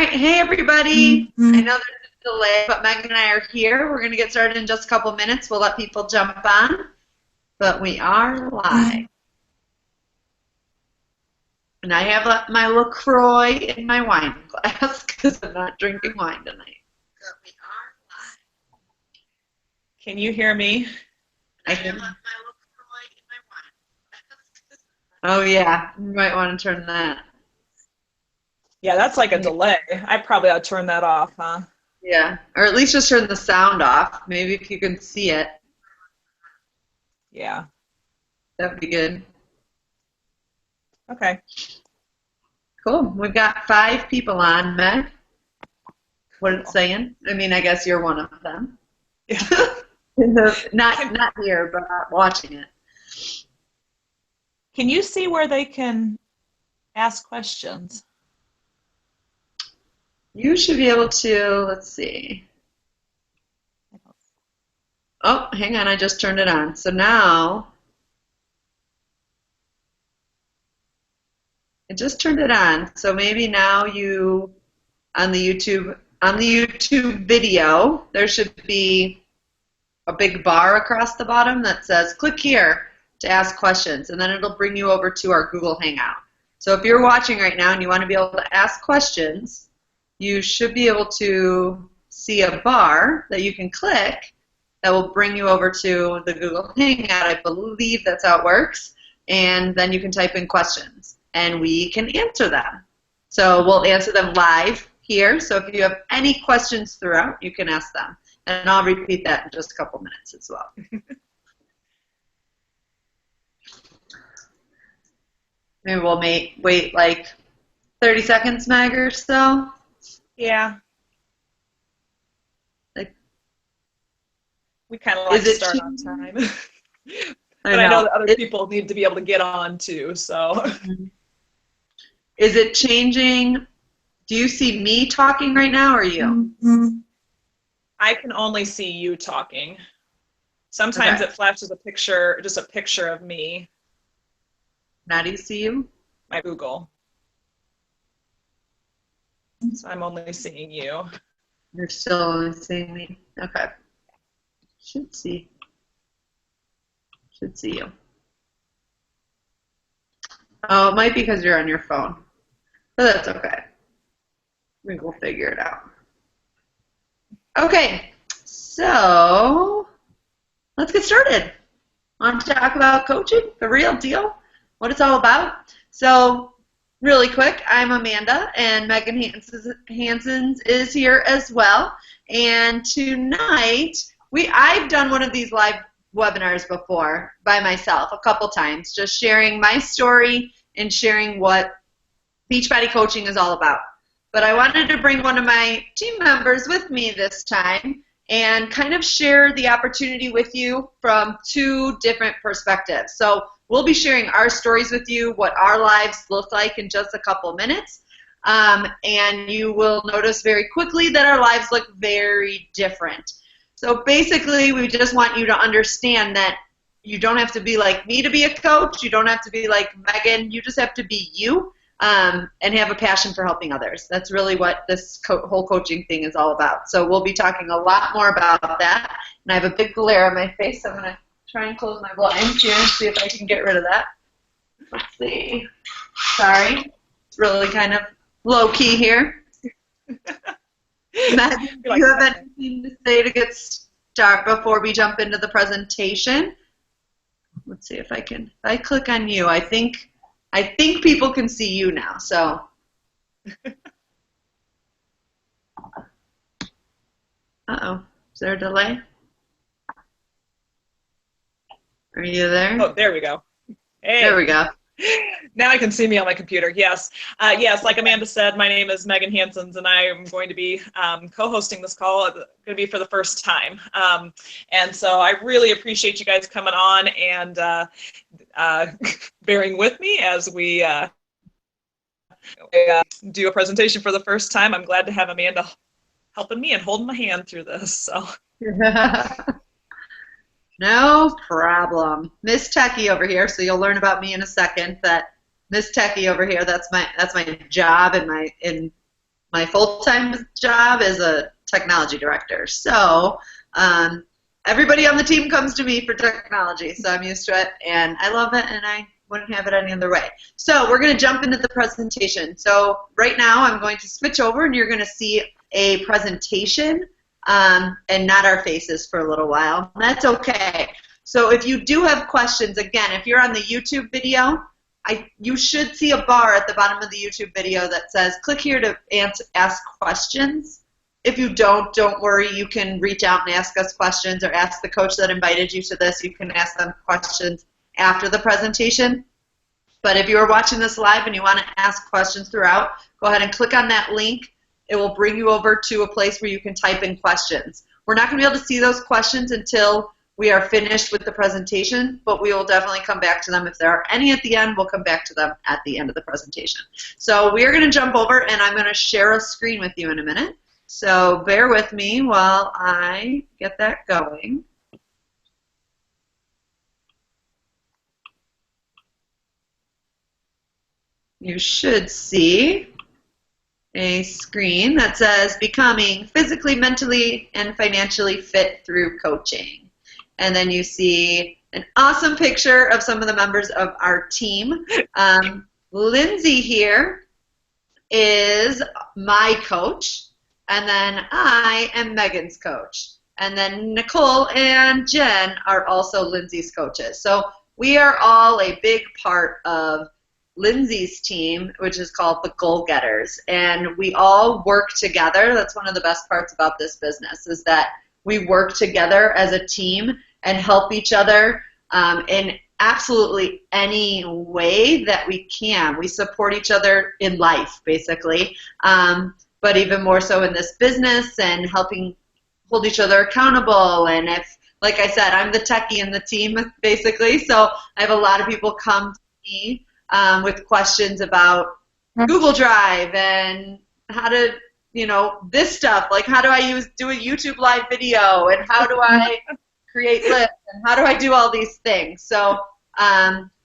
right, hey everybody. I know there's a delay, but Megan and I are here. We're going to get started in just a couple minutes. We'll let people jump on, but we are live. And I have my LaCroix in my wine glass because I'm not drinking wine tonight. But we are live. Can you hear me? I have my LaCroix in my wine glass. Oh yeah, you might want to turn that. Yeah, that's like a delay. I probably ought to turn that off, huh? Yeah, or at least just turn the sound off. Maybe if you can see it. Yeah. That'd be good. Okay. Cool. We've got 5 people on, Meg. What it's saying? I mean, I guess you're one of them. Yeah. not here, but watching it. Can you see where they can ask questions? You should be able to, let's see. Oh, hang on, I just turned it on. So now, I just turned it on. So maybe now you, on the YouTube video, there should be a big bar across the bottom that says, click here to ask questions, and then it'll bring you over to our Google Hangout. So if you're watching right now and you want to be able to ask questions, you should be able to see a bar that you can click that will bring you over to the Google Hangout. I believe that's how it works. And then you can type in questions, and we can answer them. So we'll answer them live here. So if you have any questions throughout, you can ask them. And I'll repeat that in just a couple minutes as well. Maybe we'll wait like 30 seconds, Meg, or so. Yeah. We kind of like to start on time. But I know that other people need to be able to get on too, so. Is it changing? Do you see me talking right now or you? I can only see you talking. Sometimes it flashes a picture, just a picture of me. Now do you see you? My Google. So I'm only seeing you. You're still only seeing me? Okay. Should see you. Oh, it might be because you're on your phone. But that's okay. I think we'll figure it out. Okay, so let's get started. Want to talk about coaching, the real deal, what it's all about. So really quick, I'm Amanda, and Megan Hansons is here as well. And tonight, I've done one of these live webinars before by myself a couple times, just sharing my story and sharing what Beachbody coaching is all about. But I wanted to bring one of my team members with me this time and kind of share the opportunity with you from 2 different perspectives. So we'll be sharing our stories with you, what our lives look like in just a couple minutes. And you will notice very quickly that our lives look very different. So basically, we just want you to understand that you don't have to be like me to be a coach. You don't have to be like Megan. You just have to be you and have a passion for helping others. That's really what this whole coaching thing is all about. So we'll be talking a lot more about that. And I have a big glare on my face, so I'm going to try and close my blinds here and see if I can get rid of that. Let's see. Sorry. It's really kind of low-key here. Matt, do you have anything to say to get started before we jump into the presentation? Let's see if I can. If I click on you, I think people can see you now. So. Uh-oh. Is there a delay? Are you there? Oh, there we go. Hey. There we go. Now I can see me on my computer. Yes. Yes, like Amanda said, my name is Megan Hansons, and I am going to be co-hosting this call. It's going to be for the first time. And so I really appreciate you guys coming on and bearing with me as we do a presentation for the first time. I'm glad to have Amanda helping me and holding my hand through this. So. No problem. Miss Techie over here, so you'll learn about me in a second. That Miss Techie over here, that's my job in my full-time job is a technology director. So everybody on the team comes to me for technology, so I'm used to it, and I love it, and I wouldn't have it any other way. So we're going to jump into the presentation. So right now I'm going to switch over, and you're going to see a presentation and not our faces for a little while. That's okay. So if you do have questions, again, if you're on the YouTube video, you should see a bar at the bottom of the YouTube video that says, click here to ask questions. If you don't worry. You can reach out and ask us questions, or ask the coach that invited you to this. You can ask them questions after the presentation. But if you are watching this live and you want to ask questions throughout, go ahead and click on that link. It will bring you over to a place where you can type in questions. We're not going to be able to see those questions until we are finished with the presentation, but we will definitely come back to them. If there are any at the end, we'll come back to them at the end of the presentation. So we are going to jump over, and I'm going to share a screen with you in a minute. So bear with me while I get that going. You should see a screen that says becoming physically, mentally, and financially fit through coaching. And then you see an awesome picture of some of the members of our team. Lindsay here is my coach, and then I am Megan's coach. And then Nicole and Jen are also Lindsay's coaches. So we are all a big part of Lindsay's team, which is called the Goal Getters, and we all work together. That's one of the best parts about this business, is that we work together as a team and help each other in absolutely any way that we can. We support each other in life, basically, but even more so in this business, and helping hold each other accountable. And if, like I said, I'm the techie in the team, basically, so I have a lot of people come to me with questions about Google Drive and how to, this stuff, like how do I do a YouTube live video, and how do I create lists, and how do I do all these things. So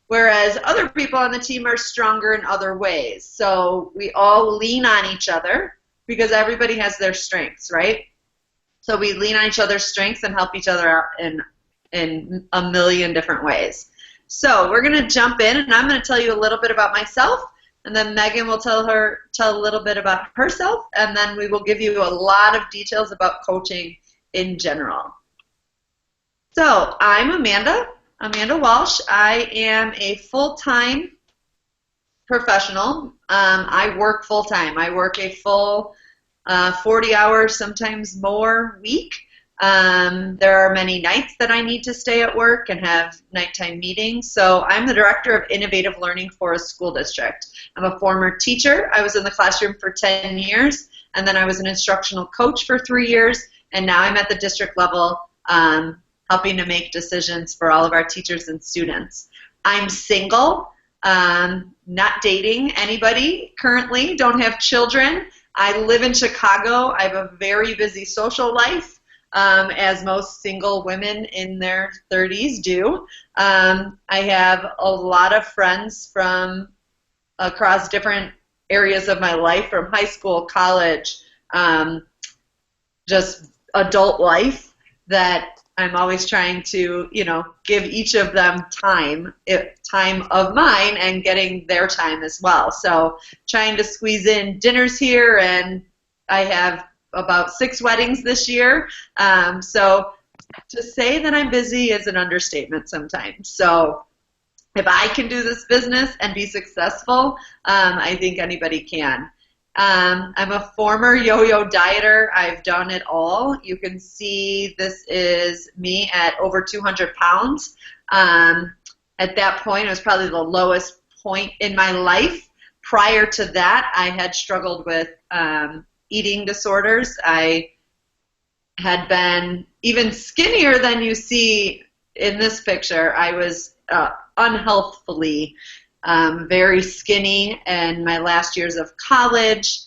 whereas other people on the team are stronger in other ways. So we all lean on each other because everybody has their strengths, right? So we lean on each other's strengths and help each other out in a million different ways. So we're going to jump in, and I'm going to tell you a little bit about myself, and then Megan will tell a little bit about herself, and then we will give you a lot of details about coaching in general. So I'm Amanda Walsh. I am a full-time professional. I work full-time. I work a full 40 hours, sometimes more, week. There are many nights that I need to stay at work and have nighttime meetings. So I'm the Director of Innovative Learning for a school district. I'm a former teacher. I was in the classroom for 10 years, and then I was an instructional coach for 3 years, and now I'm at the district level helping to make decisions for all of our teachers and students. I'm single, not dating anybody currently, don't have children. I live in Chicago. I have a very busy social life. As most single women in their 30s do. I have a lot of friends from across different areas of my life, from high school, college, just adult life, that I'm always trying to, give each of them time of mine and getting their time as well. So trying to squeeze in dinners here, and I have about 6 weddings this year. So to say that I'm busy is an understatement sometimes. So if I can do this business and be successful, I think anybody can. I'm a former yo-yo dieter. I've done it all. You can see this is me at over 200 pounds. At that point, it was probably the lowest point in my life. Prior to that, I had struggled with eating disorders. I had been even skinnier than you see in this picture. I was unhealthfully very skinny in my last years of college,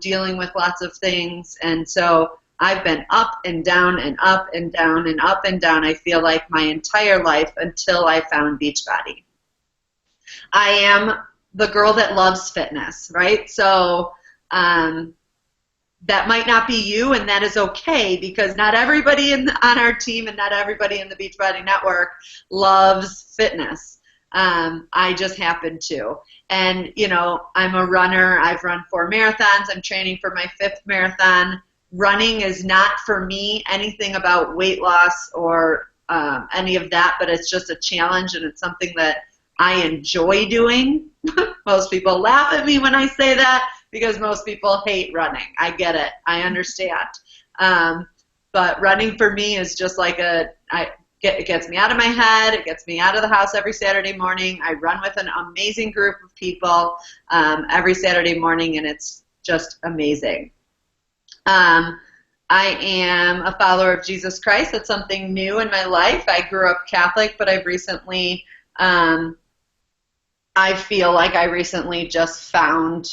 dealing with lots of things, and so I've been up and down and up and down and up and down, I feel like, my entire life until I found Beachbody. I am the girl that loves fitness, right? So That might not be you, and that is okay, because not everybody on our team and not everybody in the Beachbody Network loves fitness. I just happen to. And, you know, I'm a runner. I've run 4 marathons. I'm training for my 5th marathon. Running is not for me anything about weight loss or any of that, but it's just a challenge, and it's something that I enjoy doing. Most people laugh at me when I say that, because most people hate running. I get it. I understand. But running for me is just like it gets me out of my head. It gets me out of the house every Saturday morning. I run with an amazing group of people every Saturday morning, and it's just amazing. I am a follower of Jesus Christ. That's something new in my life. I grew up Catholic, but I've recently, I feel like I recently just found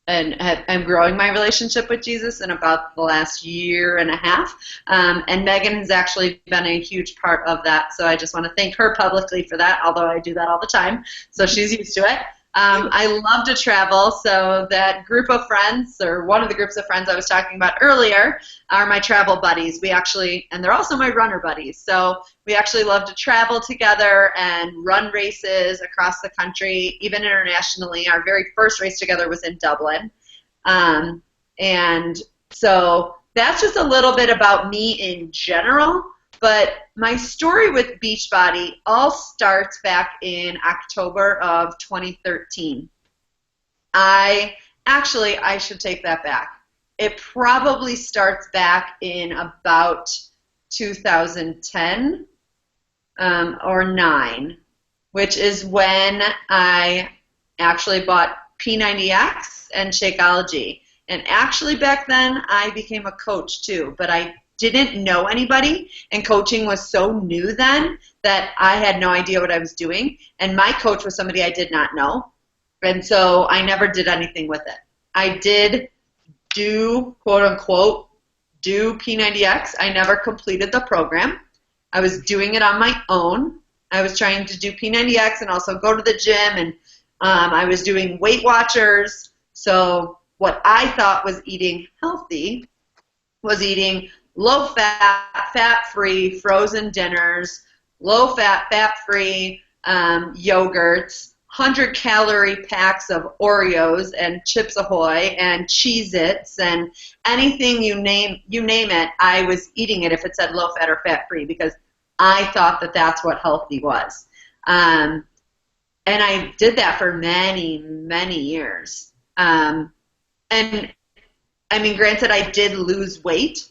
and I'm growing my relationship with Jesus in about the last year and a half. And Megan has actually been a huge part of that. So I just want to thank her publicly for that, although I do that all the time. So she's used to it. I love to travel, so that group of friends, or one of the groups of friends I was talking about earlier, are my travel buddies. We actually, and they're also my runner buddies, so we actually love to travel together and run races across the country, even internationally. Our very first race together was in Dublin. And so that's just a little bit about me in general. But my story with Beachbody all starts back in October of 2013. I should take that back. It probably starts back in about 2010 or 9, which is when I actually bought P90X and Shakeology. And actually back then I became a coach too, but I didn't know anybody, and coaching was so new then that I had no idea what I was doing, and my coach was somebody I did not know, and so I never did anything with it. I did do, quote unquote, do P90X. I never completed the program. I was doing it on my own. I was trying to do P90X and also go to the gym, and I was doing Weight Watchers. So what I thought was eating healthy was eating low-fat, fat-free frozen dinners, low-fat, fat-free yogurts, 100-calorie packs of Oreos and Chips Ahoy and Cheez-Its, and anything you name it, I was eating it if it said low-fat or fat-free, because I thought that that's what healthy was. And I did that for many, many years. And I mean, granted, I did lose weight,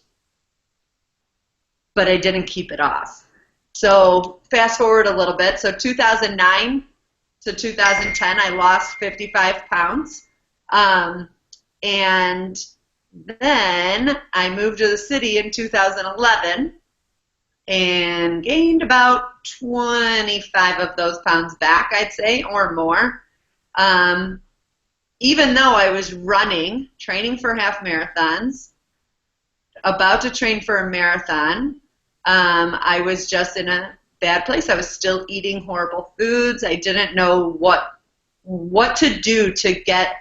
but I didn't keep it off. So fast forward a little bit. So 2009 to 2010, I lost 55 pounds. And then I moved to the city in 2011 and gained about 25 of those pounds back, I'd say, or more. Even though I was running, training for half marathons, about to train for a marathon, I was just in a bad place. I was still eating horrible foods. I didn't know what to do to get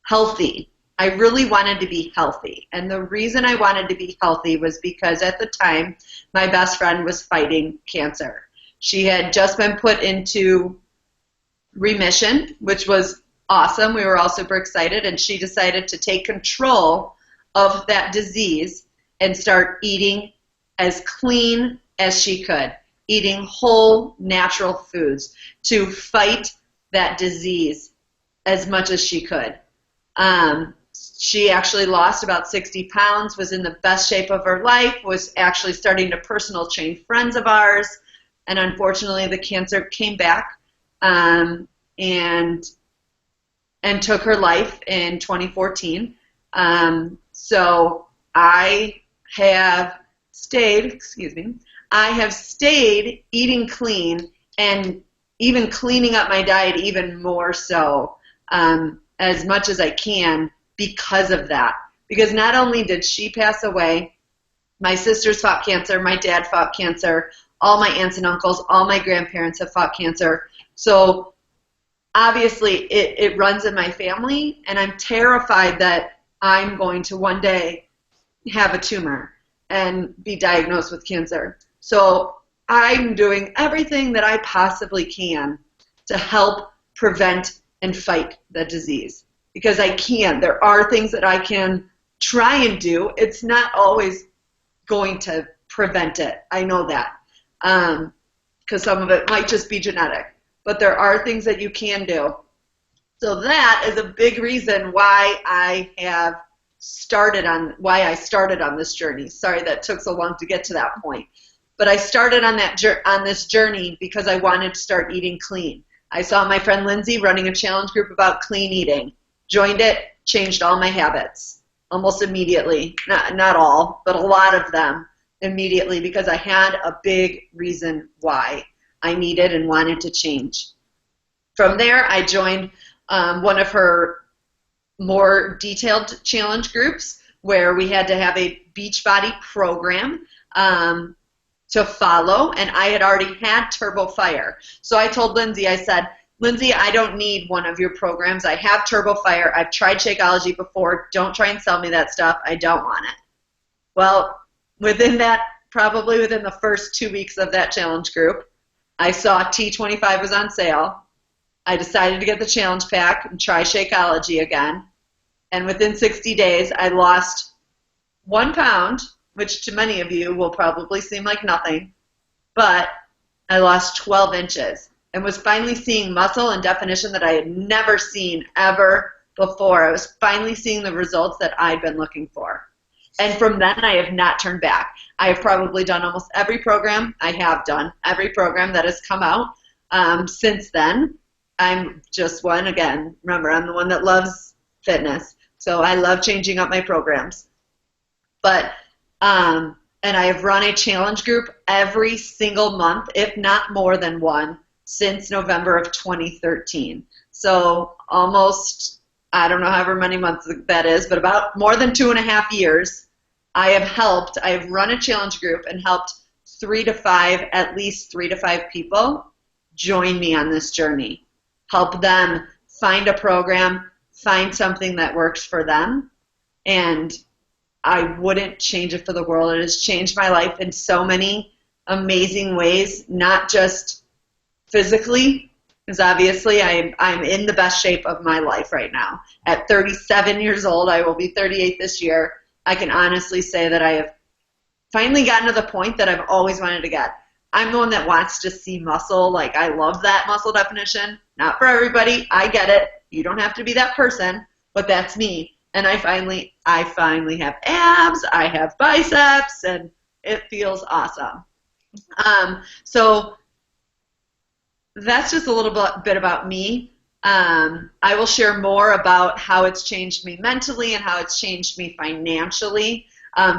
healthy. I really wanted to be healthy. And the reason I wanted to be healthy was because at the time, my best friend was fighting cancer. She had just been put into remission, which was awesome. We were all super excited, and she decided to take control of that disease and start eating as clean as she could, eating whole natural foods to fight that disease as much as she could. She actually lost about 60 pounds, was in the best shape of her life, was actually starting to personal train friends of ours, and unfortunately the cancer came back and took her life in 2014. So I have stayed eating clean and even cleaning up my diet even more so as much as I can because of that. Because not only did she pass away, my sisters fought cancer, my dad fought cancer, all my aunts and uncles, all my grandparents have fought cancer. So obviously it runs in my family, and I'm terrified that I'm going to one day have a tumor and be diagnosed with cancer. So I'm doing everything that I possibly can to help prevent and fight the disease, because I can. There are things that I can try and do. It's not always going to prevent it. I know that, because some of it might just be genetic. But there are things that you can do. So that is a big reason why I started on this journey. Sorry that took so long to get to that point. But I started on this journey because I wanted to start eating clean. I saw my friend Lindsay running a challenge group about clean eating. Joined it, changed all my habits almost immediately. Not all, but a lot of them immediately, because I had a big reason why I needed and wanted to change. From there, I joined one of her more detailed challenge groups where we had to have a Beachbody program to follow, and I had already had Turbo Fire. So I told Lindsay, I said, Lindsay, I don't need one of your programs. I have Turbo Fire. I've tried Shakeology before. Don't try and sell me that stuff. I don't want it. Well, probably within the first 2 weeks of that challenge group, I saw T25 was on sale. I decided to get the challenge pack and try Shakeology again. And within 60 days, I lost 1 pound, which to many of you will probably seem like nothing, but I lost 12 inches and was finally seeing muscle and definition that I had never seen ever before. I was finally seeing the results that I'd been looking for. And from then, I have not turned back. I have probably done almost every program. I have done every program that has come out since then. I'm just one, again, remember, I'm the one that loves fitness. So I love changing up my programs. But, and I have run a challenge group every single month, if not more than one, since November of 2013. So almost, I don't know however many months that is, but about more than 2.5 years, I have run a challenge group and helped at least 3 to 5 people join me on this journey. Help them find a program, find something that works for them, and I wouldn't change it for the world. It has changed my life in so many amazing ways, not just physically, because obviously I'm in the best shape of my life right now. At 37 years old, I will be 38 this year, I can honestly say that I have finally gotten to the point that I've always wanted to get. I'm the one that wants to see muscle. Like, I love that muscle definition. Not for everybody. I get it. You don't have to be that person, but that's me. And I finally have abs, I have biceps, and it feels awesome. So that's just a little bit about me. I will share more about how it's changed me mentally and how it's changed me financially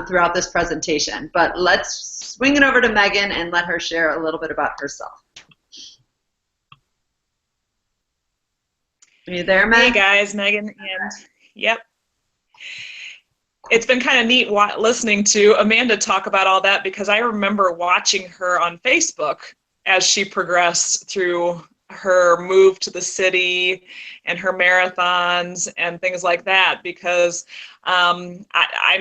throughout this presentation. But let's swing it over to Megan and let her share a little bit about herself. Are you there, Megan? Hey guys, Megan, and yep. It's been kind of neat listening to Amanda talk about all that, because I remember watching her on Facebook as she progressed through her move to the city and her marathons and things like that, because I'm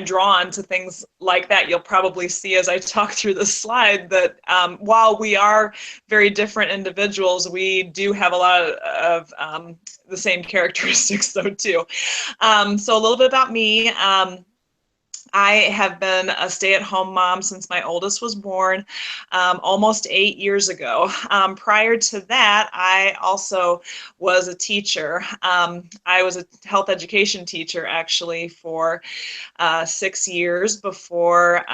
drawn to things like that. You'll probably see as I talk through the slide that while we are very different individuals, we do have a lot of the same characteristics though too. So a little bit about me. I have been a stay-at-home mom since my oldest was born almost 8 years ago. Prior to that, I also was a teacher. I was a health education teacher actually for 6 years before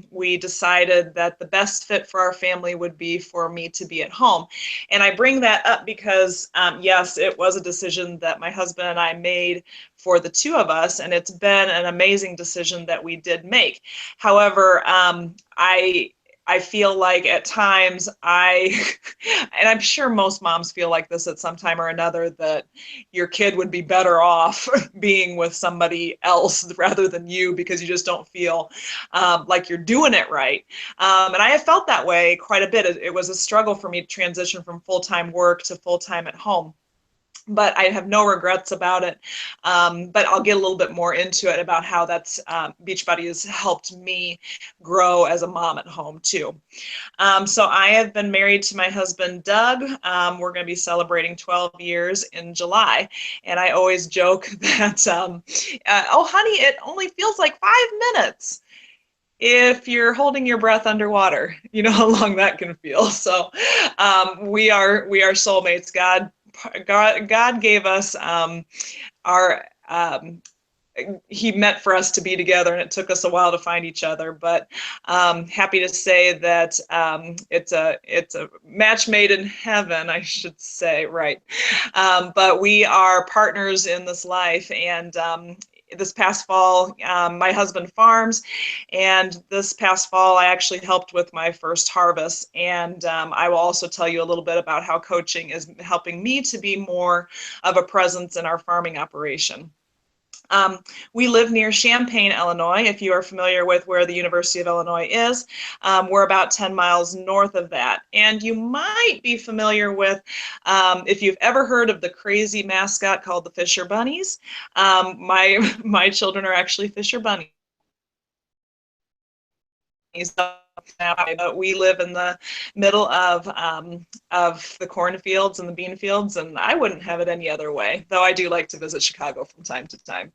we decided that the best fit for our family would be for me to be at home. And I bring that up because, yes, it was a decision that my husband and I made for the two of us, and it's been an amazing decision that we did make. However, I feel like at times and I'm sure most moms feel like this at some time or another, that your kid would be better off being with somebody else rather than you, because you just don't feel like you're doing it right. And I have felt that way quite a bit. It was a struggle for me to transition from full-time work to full-time at home. but I have no regrets about it. But I'll get a little bit more into it about how that's Beachbody has helped me grow as a mom at home too. So I have been married to my husband, Doug. We're going to be celebrating 12 years in July. And I always joke that, oh, honey, it only feels like 5 minutes if you're holding your breath underwater. You know how long that can feel. So we are soulmates. God gave us our he meant for us to be together, and it took us a while to find each other, but happy to say that it's a match made in heaven, I should say, right? But we are partners in this life, and this past fall, my husband farms, and this past fall I actually helped with my first harvest, and I will also tell you a little bit about how coaching is helping me to be more of a presence in our farming operation. We live near Champaign, Illinois. If you are familiar with where the University of Illinois is, we're about 10 miles north of that. And you might be familiar with, if you've ever heard of the crazy mascot called the Fisher Bunnies. My children are actually Fisher Bunnies. But we live in the middle of the cornfields and the bean fields, and I wouldn't have it any other way, though I do like to visit Chicago from time to time.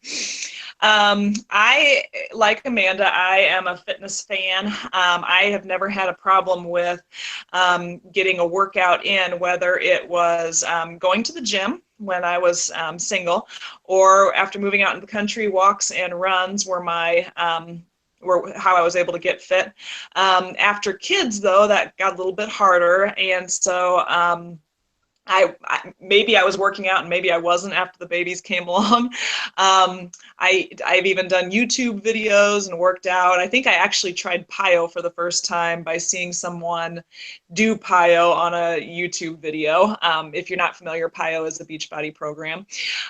I, like Amanda, I am a fitness fan. I have never had a problem with getting a workout in, whether it was going to the gym when I was single, or after moving out in the country, walks and runs were my were how I was able to get fit. After kids, though, that got a little bit harder, and so maybe I was working out and maybe I wasn't after the babies came along. I've even done YouTube videos and worked out. I think I actually tried PiYo for the first time by seeing someone do PiYo on a YouTube video. If you're not familiar, PiYo is a Beachbody program.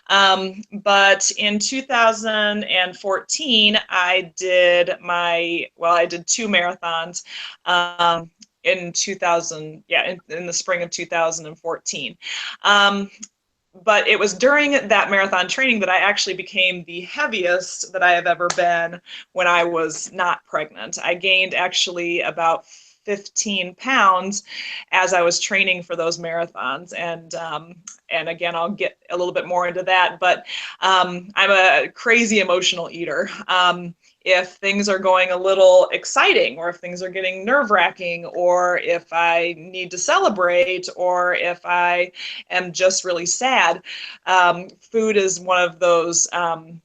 But in 2014, I did 2 marathons. In 2000, in the spring of 2014. But it was during that marathon training that I actually became the heaviest that I have ever been when I was not pregnant. I gained actually about 15 pounds as I was training for those marathons. And again, I'll get a little bit more into that, but I'm a crazy emotional eater. If things are going a little exciting, or if things are getting nerve-wracking, or if I need to celebrate, or if I am just really sad, food is one of those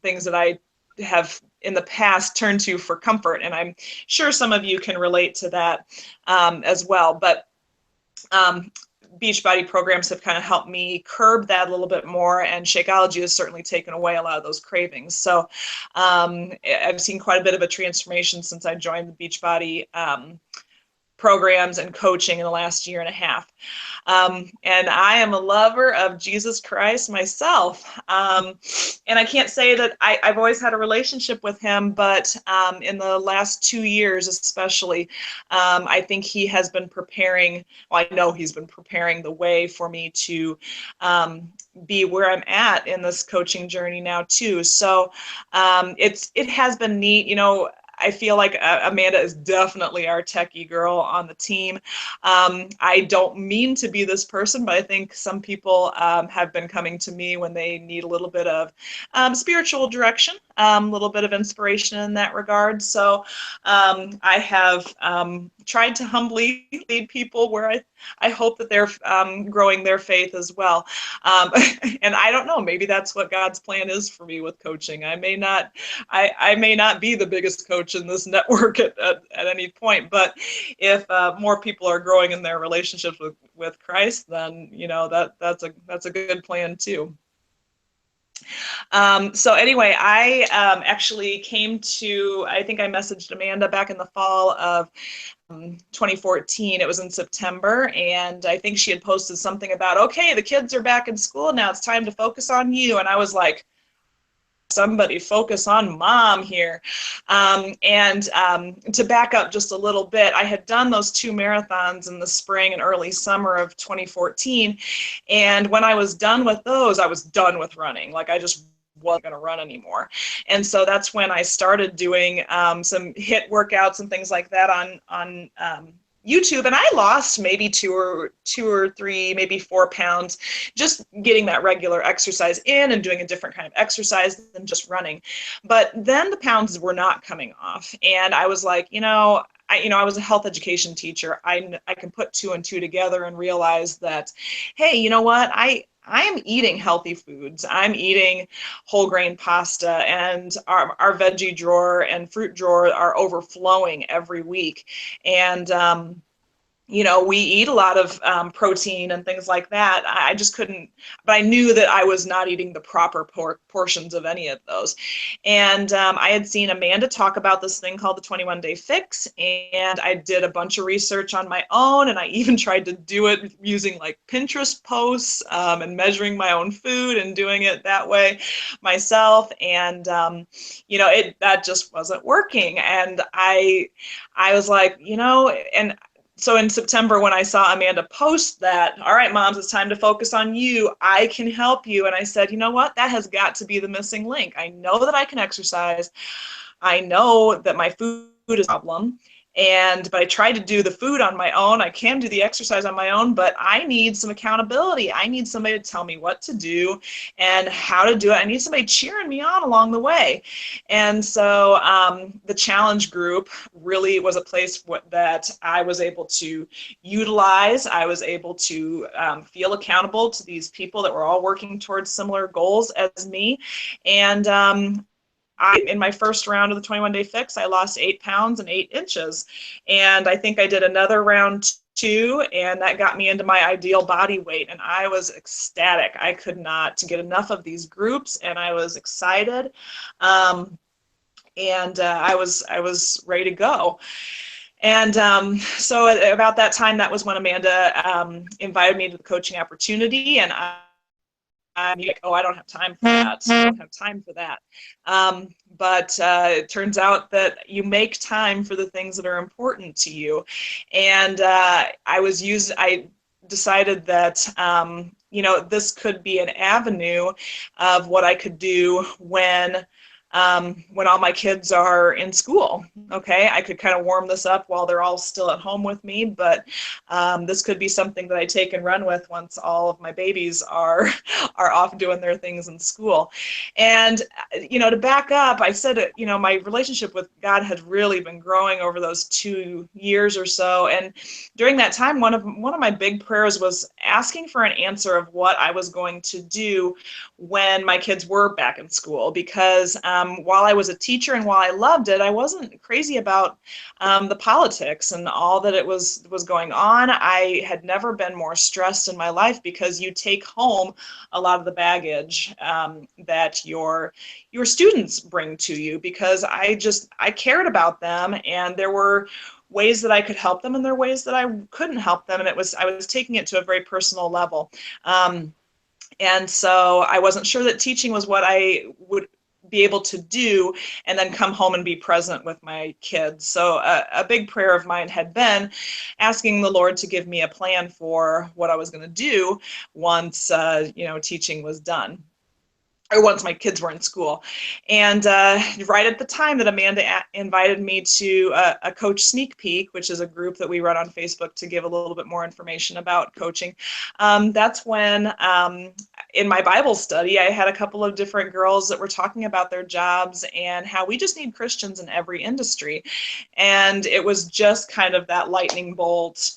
things that I have in the past turned to for comfort, and I'm sure some of you can relate to that as well. But Beachbody programs have kind of helped me curb that a little bit more, and Shakeology has certainly taken away a lot of those cravings. So I've seen quite a bit of a transformation since I joined the Beachbody programs and coaching in the last year and a half. And I am a lover of Jesus Christ myself. And I can't say that I've always had a relationship with him, but in the last 2 years especially, I think he has been preparing, well, I know he's been preparing the way for me to be where I'm at in this coaching journey now too. So it has been neat. You know, I feel like Amanda is definitely our techie girl on the team. I don't mean to be this person, but I think some people have been coming to me when they need a little bit of spiritual direction, a little bit of inspiration in that regard. So I have tried to humbly lead people where I hope that they're growing their faith as well. And I don't know, maybe that's what God's plan is for me with coaching. I may not be the biggest coach in this network at any point, but if more people are growing in their relationships with Christ, then you know that's a good plan too. So anyway, I actually came to, I think I messaged Amanda back in the fall of 2014. It was in September, and I think she had posted something about, okay, the kids are back in school now, it's time to focus on you. And I was like, somebody focus on mom here. To back up just a little bit, I had done those 2 marathons in the spring and early summer of 2014. And when I was done with those, I was done with running. Like I just wasn't going to run anymore. And so that's when I started doing some HIIT workouts and things like that on YouTube, and I lost maybe two or three, maybe 4 pounds, just getting that regular exercise in and doing a different kind of exercise than just running. But then the pounds were not coming off, and I was like, I was a health education teacher. I can put 2 and 2 together and realize that, hey, you know what? I am eating healthy foods. I'm eating whole grain pasta, and our veggie drawer and fruit drawer are overflowing every week. And we eat a lot of protein and things like that. I just couldn't, but I knew that I was not eating the proper portions of any of those. And I had seen Amanda talk about this thing called the 21-day fix, and I did a bunch of research on my own, and I even tried to do it using like Pinterest posts and measuring my own food and doing it that way myself. And that just wasn't working. And I was like, and so in September, when I saw Amanda post that, all right, moms, it's time to focus on you. I can help you. And I said, you know what? That has got to be the missing link. I know that I can exercise. I know that my food is a problem. But I tried to do the food on my own. I can do the exercise on my own, but I need some accountability. I need somebody to tell me what to do and how to do it. I need somebody cheering me on along the way. And so the challenge group really was a place that I was able to utilize. I was able to feel accountable to these people that were all working towards similar goals as me. And in my first round of the 21-day fix, I lost 8 pounds and 8 inches. And I think I did another round 2, and that got me into my ideal body weight. And I was ecstatic. I could not get enough of these groups, and I was excited. I was ready to go. And so about that time, that was when Amanda invited me to the coaching opportunity, and I'm like, oh, I don't have time for that. I don't have time for that. But it turns out that you make time for the things that are important to you. And I decided that, this could be an avenue of what I could do when all my kids are in school. Okay, I could kind of warm this up while they're all still at home with me, but this could be something that I take and run with once all of my babies are off doing their things in school. And to back up, I said my relationship with God had really been growing over those 2 years or so. And during that time, one of my big prayers was asking for an answer of what I was going to do when my kids were back in school, because while I was a teacher and while I loved it, I wasn't crazy about the politics and all that it was going on. I had never been more stressed in my life, because you take home a lot of the baggage that your students bring to you, because I cared about them, and there were ways that I could help them and there were ways that I couldn't help them, and I was taking it to a very personal level. And so I wasn't sure that teaching was what I would be able to do and then come home and be present with my kids. So a big prayer of mine had been asking the Lord to give me a plan for what I was going to do once teaching was done, or once my kids were in school. And right at the time that Amanda invited me to a coach sneak peek, which is a group that we run on Facebook to give a little bit more information about coaching, that's when in my Bible study, I had a couple of different girls that were talking about their jobs and how we just need Christians in every industry. And it was just kind of that lightning bolt.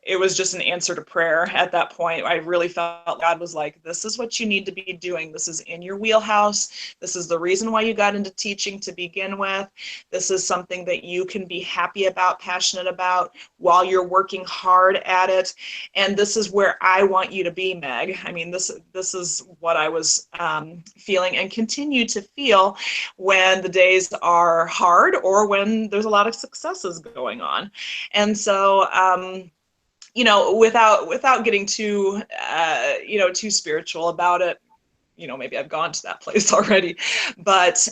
It was just an answer to prayer at that point. I really felt God was like, this is what you need to be doing. This is in your wheelhouse. This is the reason why you got into teaching to begin with. This is something that you can be happy about, passionate about, while you're working hard at it. And this is where I want you to be, Meg. I mean, this is what I was feeling and continue to feel when the days are hard or when there's a lot of successes going on. And so, without getting too spiritual about it, maybe I've gone to that place already. But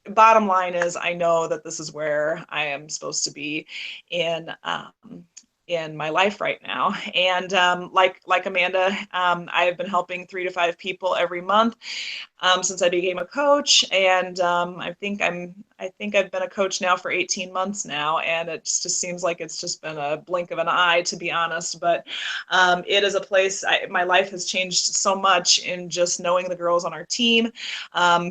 bottom line is, I know that this is where I am supposed to be in my life right now. And like Amanda, I have been helping 3 to 5 people every month since I became a coach, and I think I've been a coach now for 18 months now, and it just seems like it's just been a blink of an eye, to be honest. But it is a place. My life has changed so much in just knowing the girls on our team,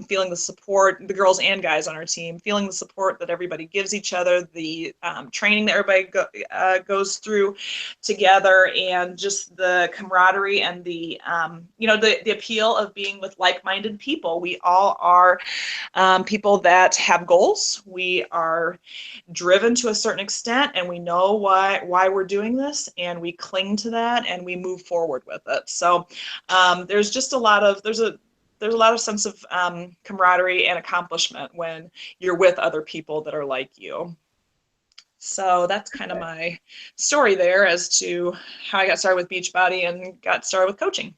feeling the support, the girls and guys on our team, feeling the support that everybody gives each other, the training that everybody goes through together, and just the camaraderie and the the appeal of being with like-minded people. We all are people that have goals. We are driven to a certain extent, and we know why we're doing this, and we cling to that, and we move forward with it. So there's just a lot of sense of camaraderie and accomplishment when you're with other people that are like you. So that's kind of my story there as to how I got started with Beachbody and got started with coaching.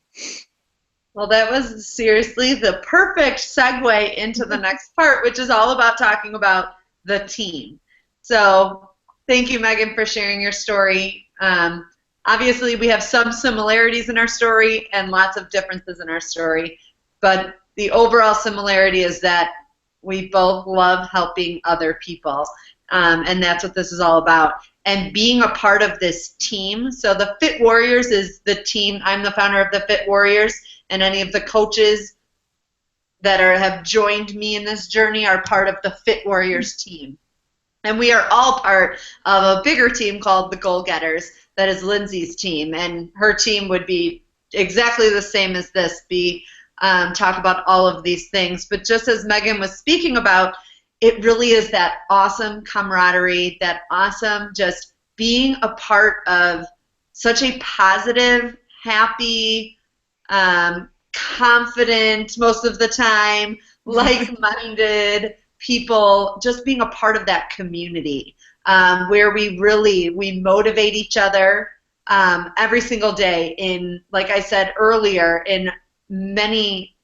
Well, that was seriously the perfect segue into the next part, which is all about talking about the team. So thank you, Megan, for sharing your story. Obviously, we have some similarities in our story and lots of differences in our story, but the overall similarity is that we both love helping other people, and that's what this is all about. And being a part of this team. So the Fit Warriors is the team. I'm the founder of the Fit Warriors, and any of the coaches that have joined me in this journey are part of the Fit Warriors team. And we are all part of a bigger team called the Goal Getters. That is Lindsay's team, and her team would be exactly the same as this, talk about all of these things. But just as Megan was speaking about, it really is that awesome camaraderie, that awesome just being a part of such a positive, happy, confident, most of the time, like-minded people, just being a part of that community where we motivate each other every single day in, like I said earlier, in many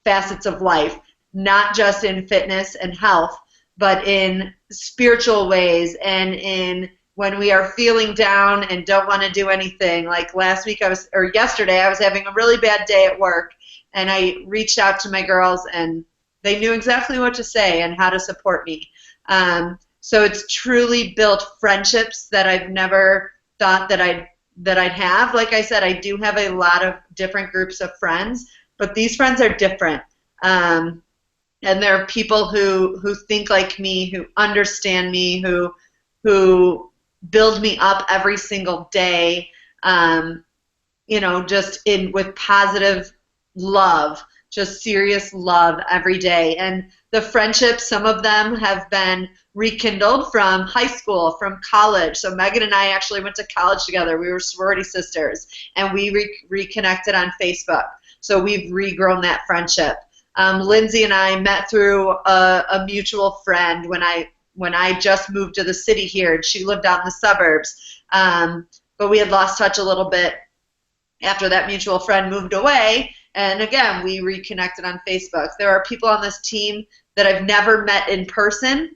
facets of life, not just in fitness and health, but in spiritual ways and in when we are feeling down and don't want to do anything. Like yesterday, I was having a really bad day at work, and I reached out to my girls, and they knew exactly what to say and how to support me. So it's truly built friendships that I've never thought that I'd have. Like I said, I do have a lot of different groups of friends, but these friends are different. And they're people who think like me, who understand me, who build me up every single day, just with positive love, just serious love every day. And the friendships, some of them have been rekindled from high school, from college. So Megan and I actually went to college together. We were sorority sisters, and we reconnected on Facebook. So we've regrown that friendship. Lindsay and I met through a mutual friend when I just moved to the city here, and she lived out in the suburbs. But we had lost touch a little bit after that mutual friend moved away, and again, we reconnected on Facebook. There are people on this team that I've never met in person,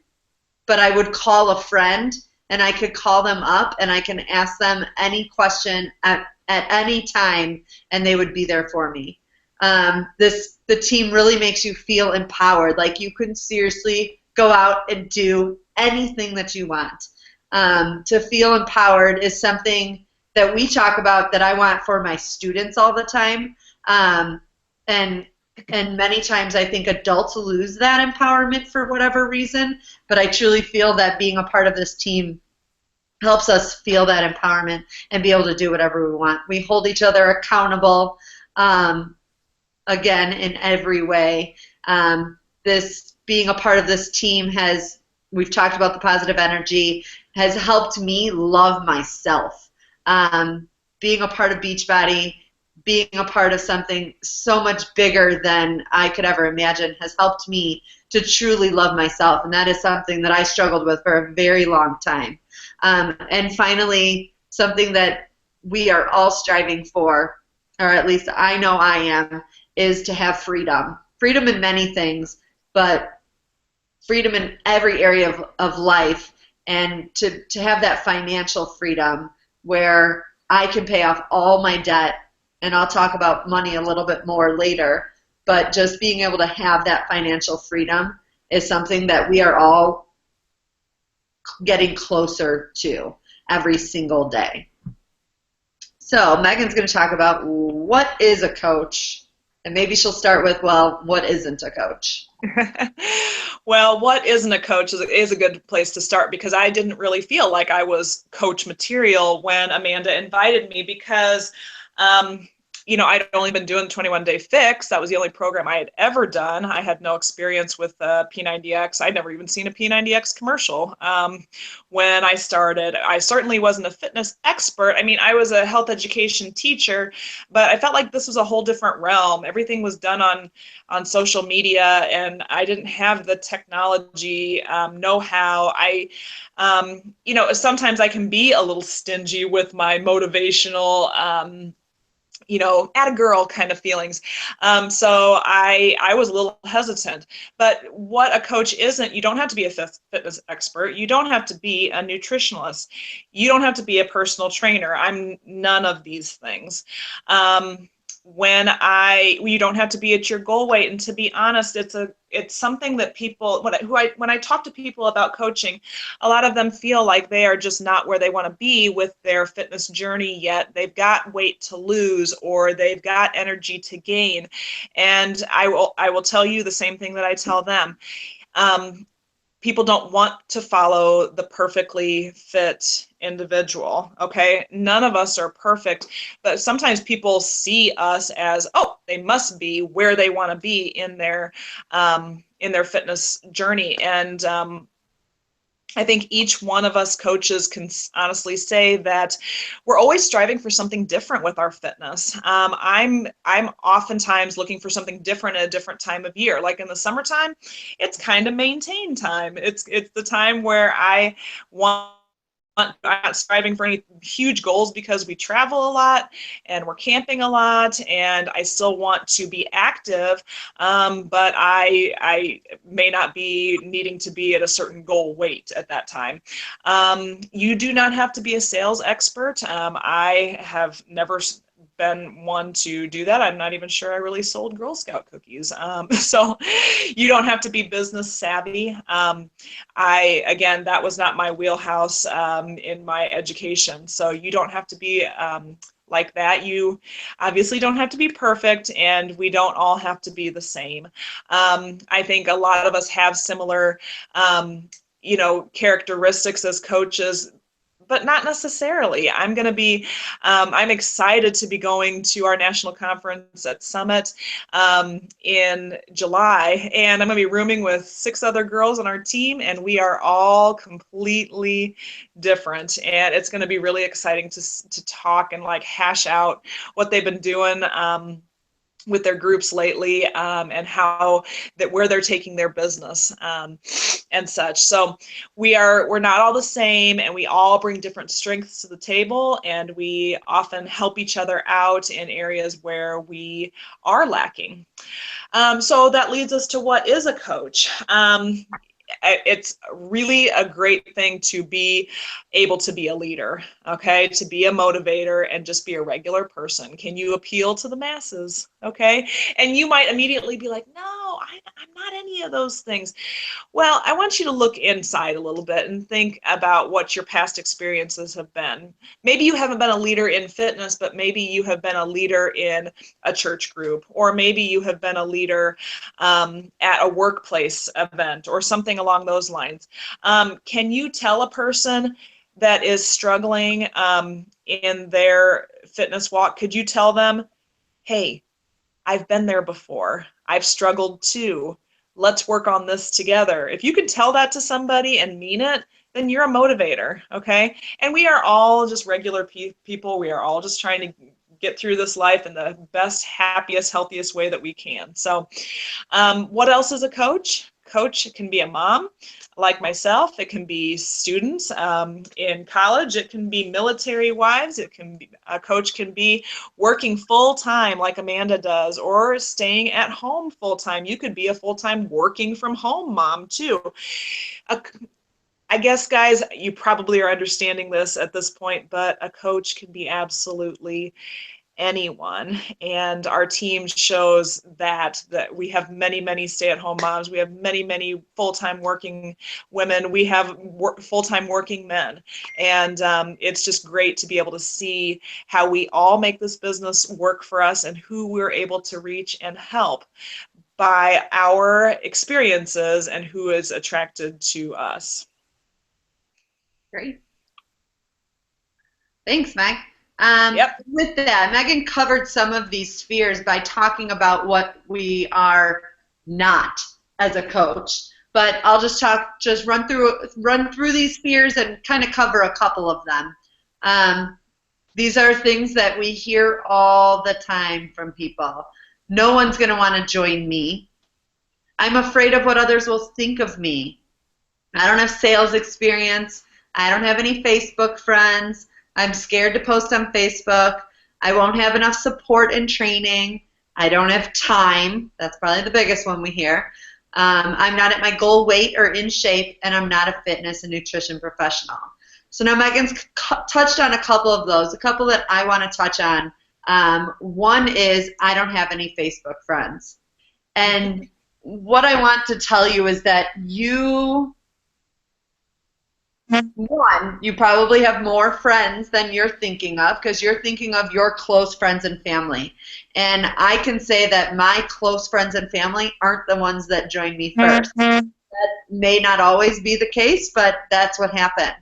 but I would call a friend, and I could call them up, and I can ask them any question at any time, and they would be there for me. The team really makes you feel empowered, like you can seriously go out and do anything that you want. To feel empowered is something that we talk about that I want for my students all the time. And many times I think adults lose that empowerment for whatever reason, but I truly feel that being a part of this team helps us feel that empowerment and be able to do whatever we want. We hold each other accountable, again, in every way. This being a part of this team we've talked about the positive energy, has helped me love myself. Being a part of Beachbody, being a part of something so much bigger than I could ever imagine, has helped me to truly love myself, and that is something that I struggled with for a very long time. And finally, something that we are all striving for, or at least I know I am, is to have freedom. Freedom in many things, but freedom in every area of life, and to have that financial freedom where I can pay off all my debt, and I'll talk about money a little bit more later, but just being able to have that financial freedom is something that we are all getting closer to every single day. So Megan's going to talk about what is a coach, and maybe she'll start with, well, what isn't a coach? Well, what isn't a coach is a good place to start, because I didn't really feel like I was coach material when Amanda invited me, because I'd only been doing 21-day fix. That was the only program I had ever done. I had no experience with P90X. I'd never even seen a P90X commercial. When I started, I certainly wasn't a fitness expert. I mean, I was a health education teacher, but I felt like this was a whole different realm. Everything was done on social media, and I didn't have the technology know-how. Sometimes I can be a little stingy with my motivational at a girl kind of feelings. So I was a little hesitant. But what a coach isn't, you don't have to be a fitness expert. You don't have to be a nutritionalist. You don't have to be a personal trainer. I'm none of these things. You don't have to be at your goal weight. And to be honest, it's something that people, when I talk to people about coaching, a lot of them feel like they are just not where they want to be with their fitness journey yet. They've got weight to lose, or they've got energy to gain. And I will tell you the same thing that I tell them. People don't want to follow the perfectly fit individual, okay? None of us are perfect, but sometimes people see us as, oh, they must be where they want to be in their fitness journey. And I think each one of us coaches can honestly say that we're always striving for something different with our fitness. I'm oftentimes looking for something different at a different time of year. Like in the summertime, it's kind of maintain time. It's the time where I'm not striving for any huge goals, because we travel a lot and we're camping a lot, and I still want to be active, but I may not be needing to be at a certain goal weight at that time. You do not have to be a sales expert. I have never been one to do that. I'm not even sure I really sold Girl Scout cookies. So you don't have to be business savvy. Again, that was not my wheelhouse in my education. So you don't have to be like that. You obviously don't have to be perfect, and we don't all have to be the same. I think a lot of us have similar, characteristics as coaches, but not necessarily. I'm excited to be going to our national conference at Summit in July, and I'm going to be rooming with 6 other girls on our team, and we are all completely different, and it's going to be really exciting to talk and like hash out what they've been doing with their groups lately, and where they're taking their business and such. So we're not all the same, and we all bring different strengths to the table, and we often help each other out in areas where we are lacking. So that leads us to what is a coach. It's really a great thing to be able to be a leader, okay, to be a motivator and just be a regular person. Can you appeal to the masses, okay? And you might immediately be like, no, I'm not any of those things. Well, I want you to look inside a little bit and think about what your past experiences have been. Maybe you haven't been a leader in fitness, but maybe you have been a leader in a church group, or maybe you have been a leader at a workplace event or something along those lines. Can you tell a person that is struggling in their fitness walk, could you tell them, hey, I've been there before. I've struggled too. Let's work on this together. If you can tell that to somebody and mean it, then you're a motivator, okay? And we are all just regular people. We are all just trying to get through this life in the best, happiest, healthiest way that we can. So what else is a coach? Coach can be a mom. like myself. It can be students in college. It can be military wives. It can be, a coach can be working full-time like Amanda does, or staying at home full-time. You could be a full-time working from home mom too. I guess, guys, you probably are understanding this at this point, but a coach can be absolutely anyone. And our team shows that we have many stay-at-home moms. We have many full-time working women. We have full-time working men. And it's just great to be able to see how we all make this business work for us and who we're able to reach and help by our experiences and who is attracted to us. Great. Thanks, Meg. Yep. With that, Megan covered some of these spheres by talking about what we are not as a coach. But I'll just run through these spheres and kind of cover a couple of them. These are things that we hear all the time from people. No one's going to want to join me. I'm afraid of what others will think of me. I don't have sales experience. I don't have any Facebook friends. I'm scared to post on Facebook. I won't have enough support and training. I don't have time. That's probably the biggest one we hear. I'm not at my goal weight or in shape, and I'm not a fitness and nutrition professional. So now Megan's touched on a couple of those, a couple that I want to touch on. One is I don't have any Facebook friends. And what I want to tell you is that you probably have more friends than you're thinking of, because you're thinking of your close friends and family. And I can say that my close friends and family aren't the ones that join me first. That may not always be the case, but that's what happened.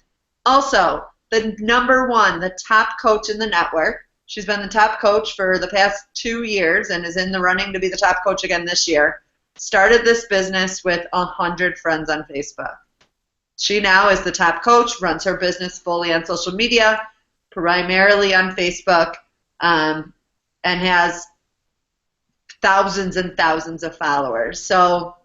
Also, the number one, the top coach in the network, she's been the top coach for the past 2 years and is in the running to be the top coach again this year, started this business with 100 friends on Facebook. She now is the top coach, runs her business fully on social media, primarily on Facebook, and has thousands and thousands of followers. So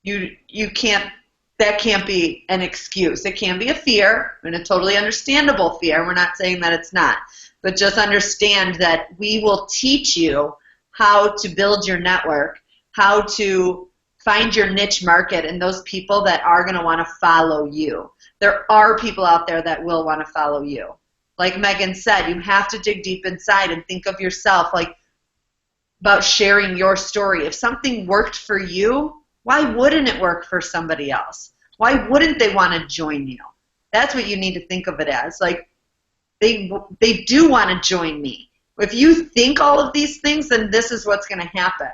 that can't be an excuse. It can be a fear, and a totally understandable fear. We're not saying that it's not. But just understand that we will teach you how to build your network, how to find your niche market and those people that are going to want to follow you. There are people out there that will want to follow you. Like Megan said, you have to dig deep inside and think of yourself, like, about sharing your story. If something worked for you, why wouldn't it work for somebody else? Why wouldn't they want to join you? That's what you need to think of it as. Like, they do want to join me. If you think all of these things, then this is what's going to happen.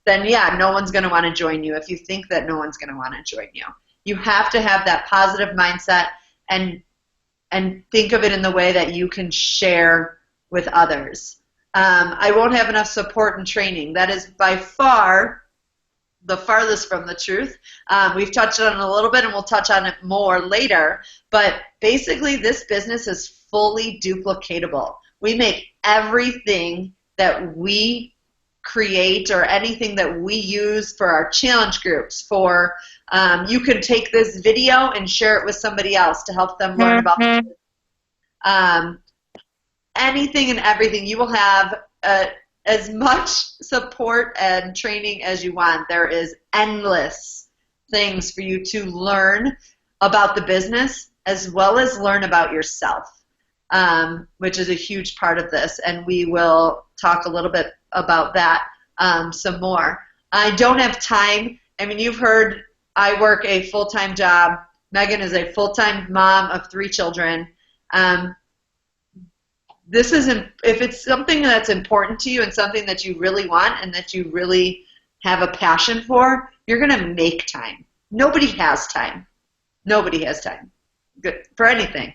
Then yeah, no one's going to want to join you if you think that no one's going to want to join you. You have to have that positive mindset and think of it in the way that you can share with others. I won't have enough support and training. That is by far the farthest from the truth. We've touched on it a little bit, and we'll touch on it more later. But basically, this business is fully duplicatable. We make everything that we create or anything that we use for our challenge groups, you could take this video and share it with somebody else to help them learn about anything and everything. You will have as much support and training as you want. There is endless things for you to learn about the business as well as learn about yourself, which is a huge part of this, and we will talk a little bit about that some more. I don't have time. I mean, you've heard I work a full-time job. Megan is a full-time mom of 3 children. This isn't, if it's something that's important to you and something that you really want and that you really have a passion for, you're going to make time. Nobody has time. Nobody has time for anything.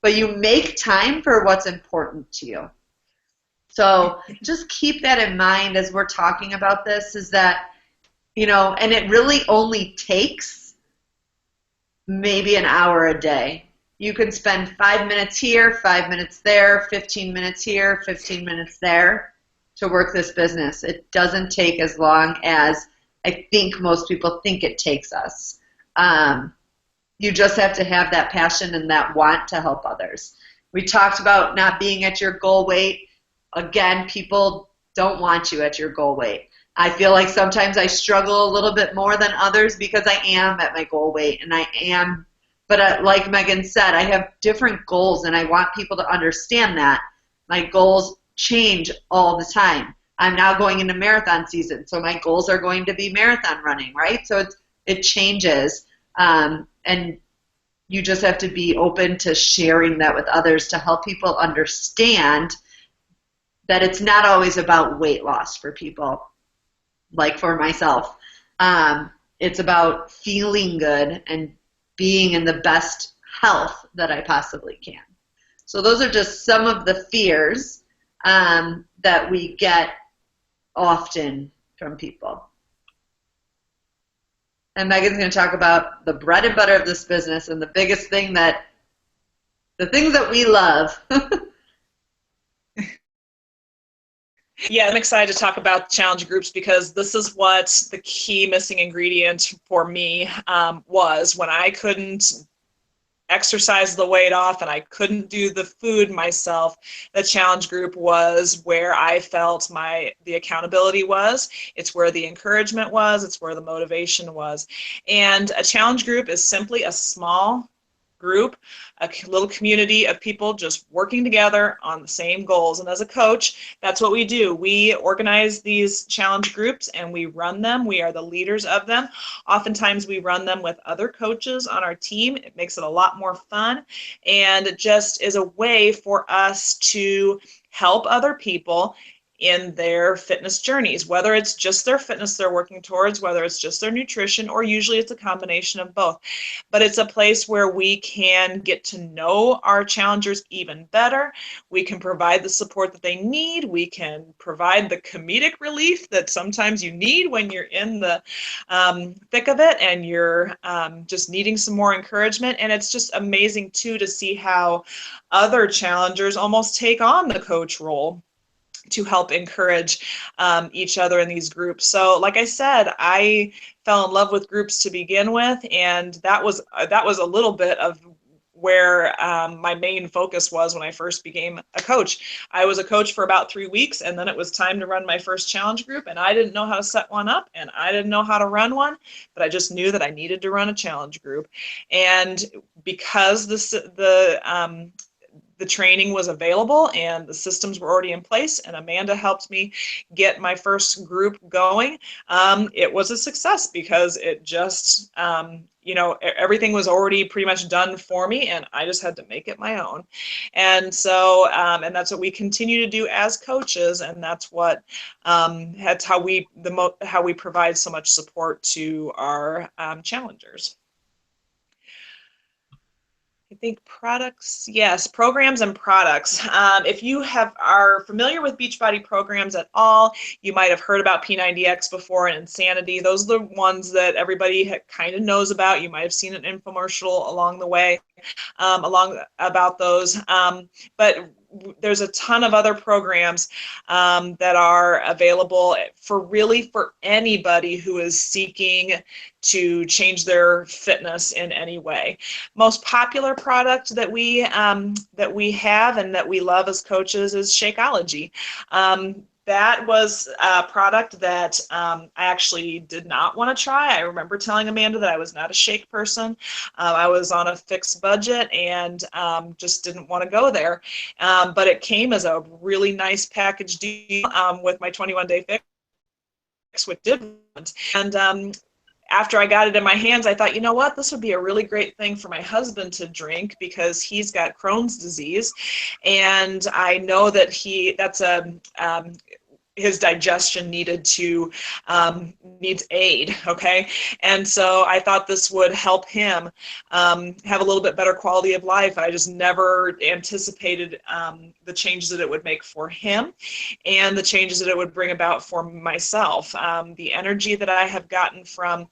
But you make time for what's important to you. So just keep that in mind as we're talking about this, is that, and it really only takes maybe an hour a day. You can spend 5 minutes here, 5 minutes there, 15 minutes here, 15 minutes there to work this business. It doesn't take as long as I think most people think it takes us. You just have to have that passion and that want to help others. We talked about not being at your goal weight. Again, people don't want you at your goal weight. I feel like sometimes I struggle a little bit more than others because I am at my goal weight, and I am, but like Megan said, I have different goals, and I want people to understand that. My goals change all the time. I'm now going into marathon season, so my goals are going to be marathon running, right? So it changes, and you just have to be open to sharing that with others to help people understand that it's not always about weight loss for people, like for myself. It's about feeling good and being in the best health that I possibly can. So those are just some of the fears that we get often from people. And Megan's going to talk about the bread and butter of this business and the biggest thing that, the things that we love. Yeah, I'm excited to talk about challenge groups because this is what the key missing ingredient for me was when I couldn't exercise the weight off and I couldn't do the food myself. The challenge group was where I felt the accountability was. It's where the encouragement was. It's where the motivation was. And a challenge group is simply a small group, a little community of people just working together on the same goals. And as a coach, that's what we do. We organize these challenge groups and we run them. We are the leaders of them. Oftentimes we run them with other coaches on our team. It makes it a lot more fun, and it just is a way for us to help other people in their fitness journeys, whether it's just their fitness they're working towards, whether it's just their nutrition, or usually it's a combination of both. But it's a place where we can get to know our challengers even better. We can provide the support that they need. We can provide the comedic relief that sometimes you need when you're in the thick of it and you're just needing some more encouragement. And it's just amazing too to see how other challengers almost take on the coach role to help encourage each other in these groups. So like I said, I fell in love with groups to begin with, and that was a little bit of where my main focus was when I first became a coach. I was a coach for about 3 weeks, and then it was time to run my first challenge group, and I didn't know how to set one up, and I didn't know how to run one, but I just knew that I needed to run a challenge group. And because the training was available and the systems were already in place, and Amanda helped me get my first group going, it was a success because it just, everything was already pretty much done for me, and I just had to make it my own. And so, and that's what we continue to do as coaches, and that's how we provide so much support to our challengers. I think products, yes, programs and products. If you are familiar with Beachbody programs at all, you might have heard about P90X before and Insanity. Those are the ones that everybody kind of knows about. You might have seen an infomercial along the way about those. But there's a ton of other programs that are available for anybody who is seeking to change their fitness in any way. Most popular product that we have and that we love as coaches is Shakeology. That was a product that I actually did not want to try. I remember telling Amanda that I was not a shake person. I was on a fixed budget and just didn't want to go there. But it came as a really nice package deal with my 21-day fix, which did. And after I got it in my hands, I thought, you know what, this would be a really great thing for my husband to drink because he's got Crohn's disease, and I know that his digestion needs aid, okay? And so I thought this would help him have a little bit better quality of life. I just never anticipated the changes that it would make for him and the changes that it would bring about for myself. The energy that I have gotten from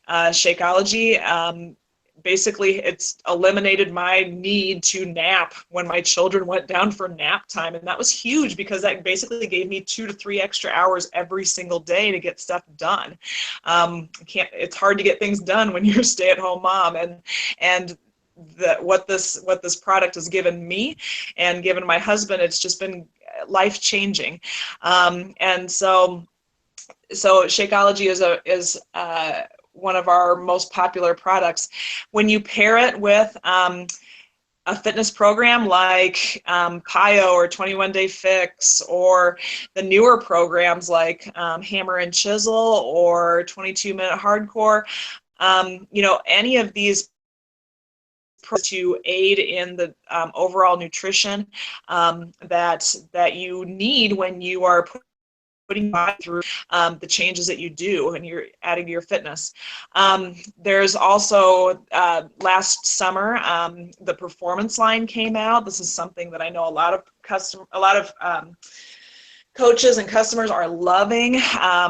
Shakeology basically it's eliminated my need to nap when my children went down for nap time. And that was huge because that basically gave me 2 to 3 extra hours every single day to get stuff done. It's hard to get things done when you're a stay-at-home mom. And what this product has given me and given my husband, it's just been life-changing. And so Shakeology is one of our most popular products. When you pair it with a fitness program like PIO or 21 Day Fix, or the newer programs like Hammer and Chisel or 22-minute Hardcore, any of these to aid in the overall nutrition that you need when you are putting your body through the changes that you do and you're adding to your fitness. There's also last summer the performance line came out. This is something that I know a lot of coaches and customers are loving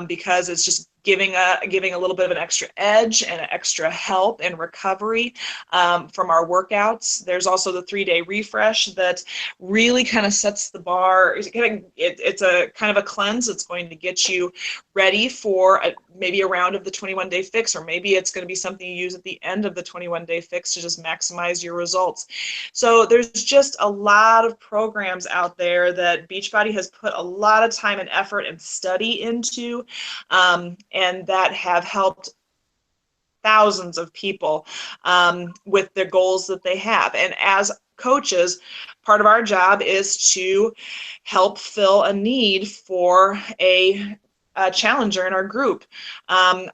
because it's just giving a little bit of an extra edge and extra help and recovery from our workouts. There's also the 3-day refresh that really kind of sets the bar. It's a kind of a cleanse. It's going to get you ready for maybe a round of the 21-day fix, or maybe it's going to be something you use at the end of the 21-day fix to just maximize your results. So there's just a lot of programs out there that Beachbody has put a lot of time and effort and study into, and that have helped thousands of people with their goals that they have. And as coaches, part of our job is to help fill a need for a challenger in our group.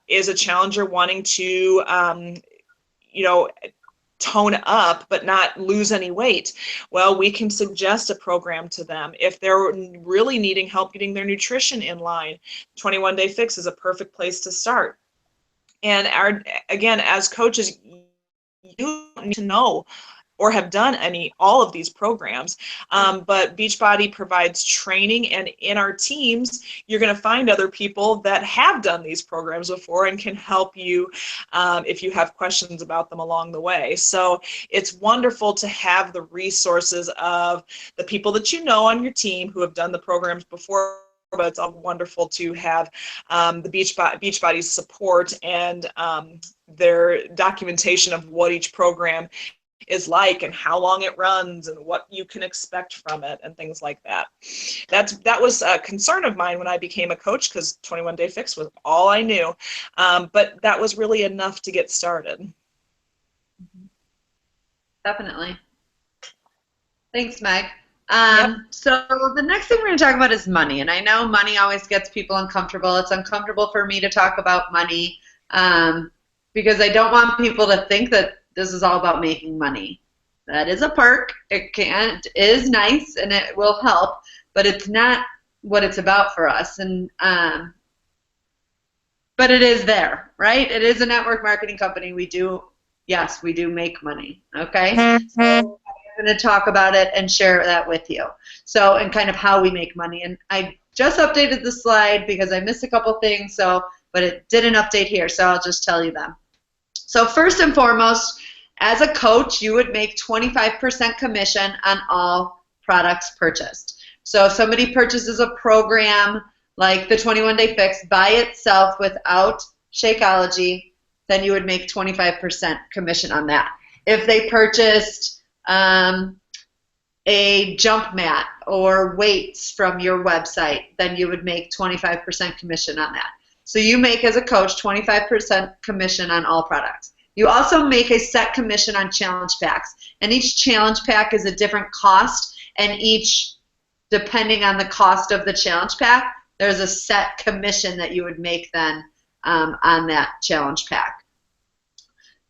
Is a challenger wanting to, tone up but not lose any weight? Well, we can suggest a program to them. If they're really needing help getting their nutrition in line, 21 Day Fix is a perfect place to start. And again, as coaches, you need to know or have done all of these programs, but Beachbody provides training, and in our teams you're going to find other people that have done these programs before and can help you if you have questions about them along the way. So it's wonderful to have the resources of the people that you know on your team who have done the programs before, but it's wonderful to have the Beachbody's support and their documentation of what each program is like and how long it runs and what you can expect from it and things like that. That was a concern of mine when I became a coach, because 21 Day Fix was all I knew, but that was really enough to get started. Definitely. Thanks, Meg. Yep. So the next thing we're going to talk about is money, and I know money always gets people uncomfortable. It's uncomfortable for me to talk about money because I don't want people to think that this is all about making money. That is a perk. It is nice and it will help, but it's not what it's about for us. And but it is there, right? It is a network marketing company. We do make money. Okay. So I'm going to talk about it and share that with you. So, and kind of how we make money. And I just updated the slide because I missed a couple things. But it didn't update here, so I'll just tell you them. So first and foremost, as a coach, you would make 25% commission on all products purchased. So if somebody purchases a program like the 21 Day Fix by itself without Shakeology, then you would make 25% commission on that. If they purchased a jump mat or weights from your website, then you would make 25% commission on that. So you make, as a coach, 25% commission on all products. You also make a set commission on challenge packs, and each challenge pack is a different cost, and depending on the cost of the challenge pack, there's a set commission that you would make then on that challenge pack.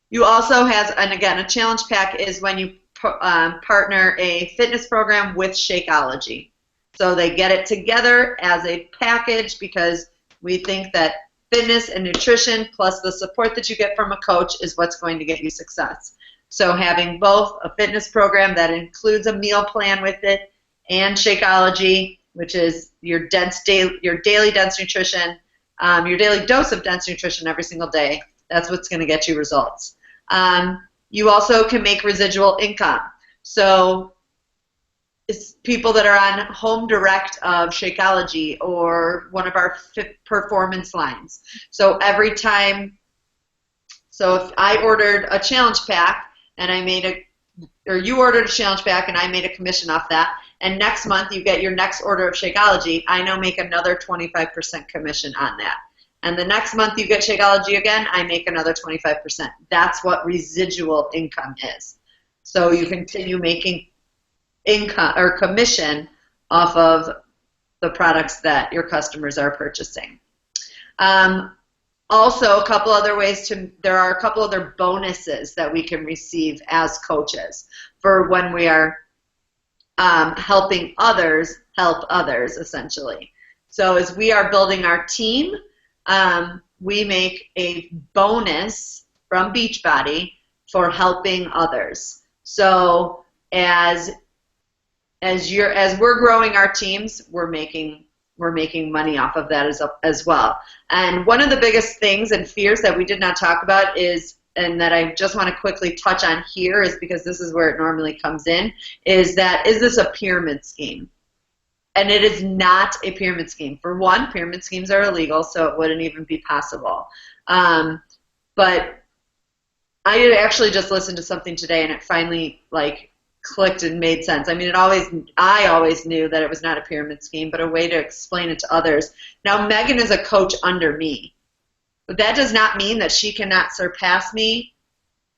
You also and again, a challenge pack is when you partner a fitness program with Shakeology. So they get it together as a package because we think that fitness and nutrition plus the support that you get from a coach is what's going to get you success. So having both a fitness program that includes a meal plan with it and Shakeology, which is your daily dense nutrition, your daily dose of dense nutrition every single day, that's what's going to get you results. You also can make residual income. So it's people that are on home direct of Shakeology or one of our fit performance lines. So every time, so if I ordered a challenge pack and I made a, or you ordered a challenge pack and I made a commission off that, and next month you get your next order of Shakeology, I now make another 25% commission on that. And the next month you get Shakeology again, I make another 25%. That's what residual income is. So you continue making income or commission off of the products that your customers are purchasing. Also, a couple other ways to, there are a couple other bonuses that we can receive as coaches for when we are helping others help others, essentially. So as we are building our team, we make a bonus from Beachbody for helping others. So as we're growing our teams, we're making money off of that as well. And one of the biggest things and fears that we did not talk about is, and that I just want to quickly touch on here, is because this is where it normally comes in, is this a pyramid scheme? And it is not a pyramid scheme. For one, pyramid schemes are illegal, so it wouldn't even be possible. But I actually just listened to something today, and it finally clicked and made sense. I mean, I always knew that it was not a pyramid scheme, but a way to explain it to others. Now, Megan is a coach under me, but that does not mean that she cannot surpass me,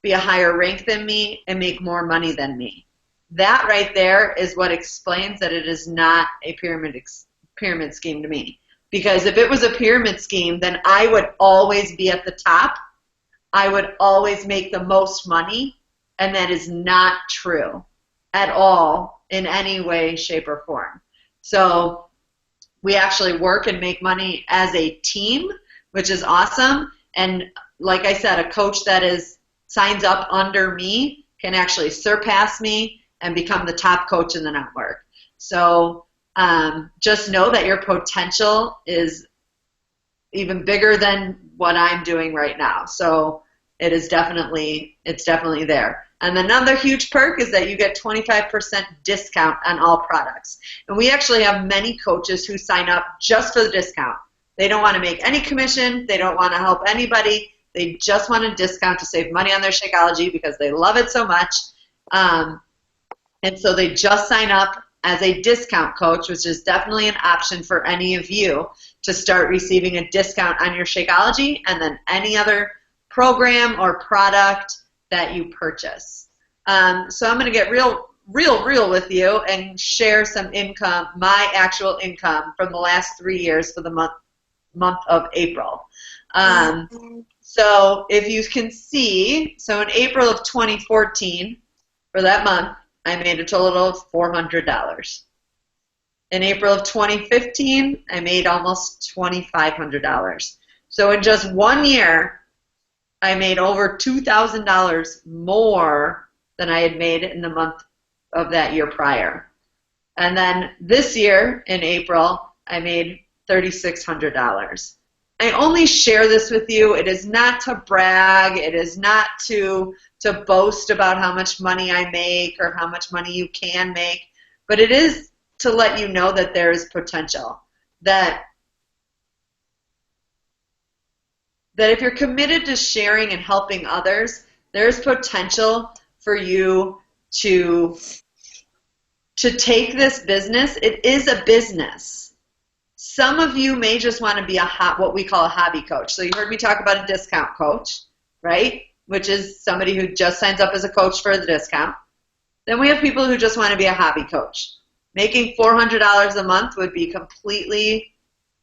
be a higher rank than me, and make more money than me. That right there is what explains that it is not a pyramid scheme to me. Because if it was a pyramid scheme, then I would always be at the top. I would always make the most money, and that is not true at all in any way, shape, or form. So we actually work and make money as a team, which is awesome. And like I said, a coach that signs up under me can actually surpass me and become the top coach in the network. So just know that your potential is even bigger than what I'm doing right now. So it's definitely there. And another huge perk is that you get 25% discount on all products. And we actually have many coaches who sign up just for the discount. They don't want to make any commission. They don't want to help anybody. They just want a discount to save money on their Shakeology because they love it so much. And so they just sign up as a discount coach, which is definitely an option for any of you to start receiving a discount on your Shakeology and then any other program or product that you purchase. So I'm going to get real with you and share some income, my actual income from the last 3 years for the month of April. So if you can see, so in April of 2014, for that month, I made a total of $400. In April of 2015, I made almost $2,500. So in just 1 year, I made over $2,000 more than I had made in the month of that year prior. And then this year, in April, I made $3,600. I only share this with you. It is not to brag. It is not to boast about how much money I make or how much money you can make. But it is to let you know that there is potential. That if you're committed to sharing and helping others, there's potential for you to take this business. It is a business. Some of you may just want to be what we call a hobby coach. So you heard me talk about a discount coach, right? Which is somebody who just signs up as a coach for the discount. Then we have people who just want to be a hobby coach. Making $400 a month would be completely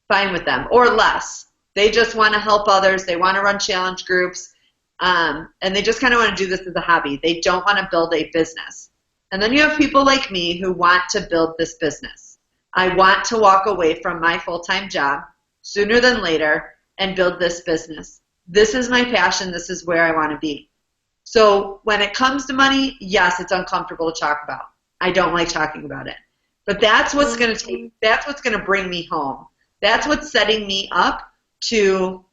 fine with them, or less. They just want to help others. They want to run challenge groups, and they just kind of want to do this as a hobby. They don't want to build a business. And then you have people like me who want to build this business. I want to walk away from my full-time job sooner than later and build this business. This is my passion. This is where I want to be. So when it comes to money, yes, it's uncomfortable to talk about. I don't like talking about it. But that's what's going to bring me home. That's what's setting me up to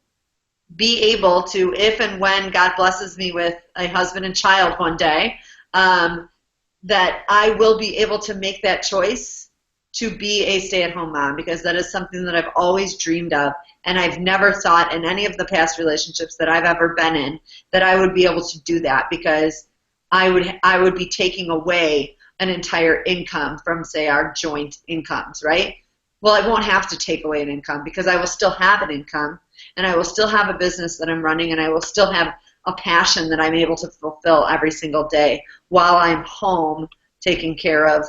be able to, if and when God blesses me with a husband and child one day, that I will be able to make that choice to be a stay-at-home mom, because that is something that I've always dreamed of, and I've never thought in any of the past relationships that I've ever been in that I would be able to do that, because I would be taking away an entire income from, say, our joint incomes, right? Well, I won't have to take away an income, because I will still have an income, and I will still have a business that I'm running, and I will still have a passion that I'm able to fulfill every single day while I'm home taking care of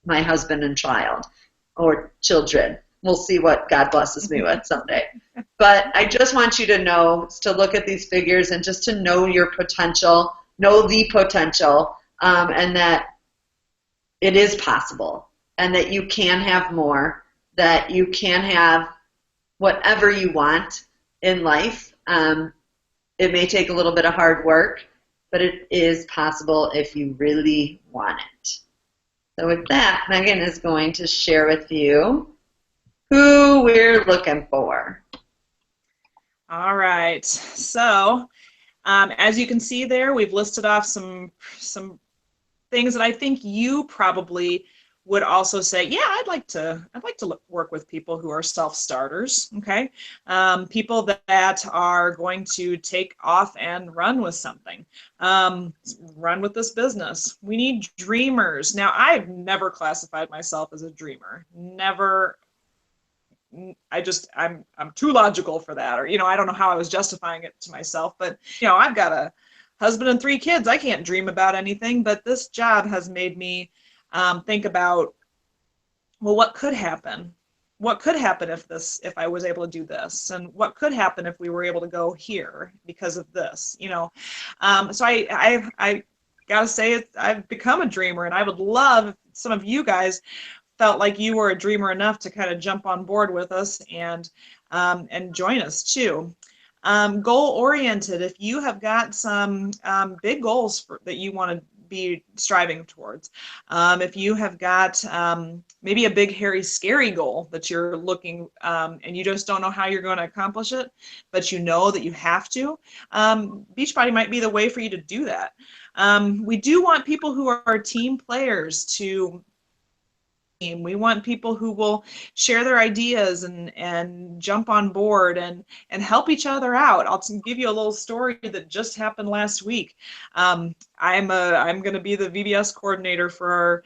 my husband and child, or children. We'll see what God blesses me with someday. But I just want you to know, to look at these figures and just to know your potential, know the potential, and that it is possible, and that you can have more, that you can have whatever you want in life. It may take a little bit of hard work, but it is possible if you really want it. So with that, Megan is going to share with you who we're looking for. All right. So as you can see there, we've listed off some things that I think you probably would also say, yeah, I'd like to work with people who are self-starters, okay? People that are going to take off and run with something, run with this business. We need dreamers. Now, I've never classified myself as a dreamer. Never. I'm too logical for that, or, I don't know how I was justifying it to myself, but, I've got a husband and 3 kids. I can't dream about anything, but this job has made me think about, well, what could happen? What could happen if I was able to do this? And what could happen if we were able to go here because of this? So I gotta say, I've become a dreamer, and I would love if some of you guys felt like you were a dreamer enough to kind of jump on board with us and join us too. Goal oriented. If you have got some big goals that you want to be striving towards, if you have got maybe a big, hairy, scary goal that you're looking and you just don't know how you're going to accomplish it, but you know that you have to, Beachbody might be the way for you to do that. We do want people who are team players to. We want people who will share their ideas and jump on board and help each other out. I'll give you a little story that just happened last week. I'm going to be the VBS coordinator for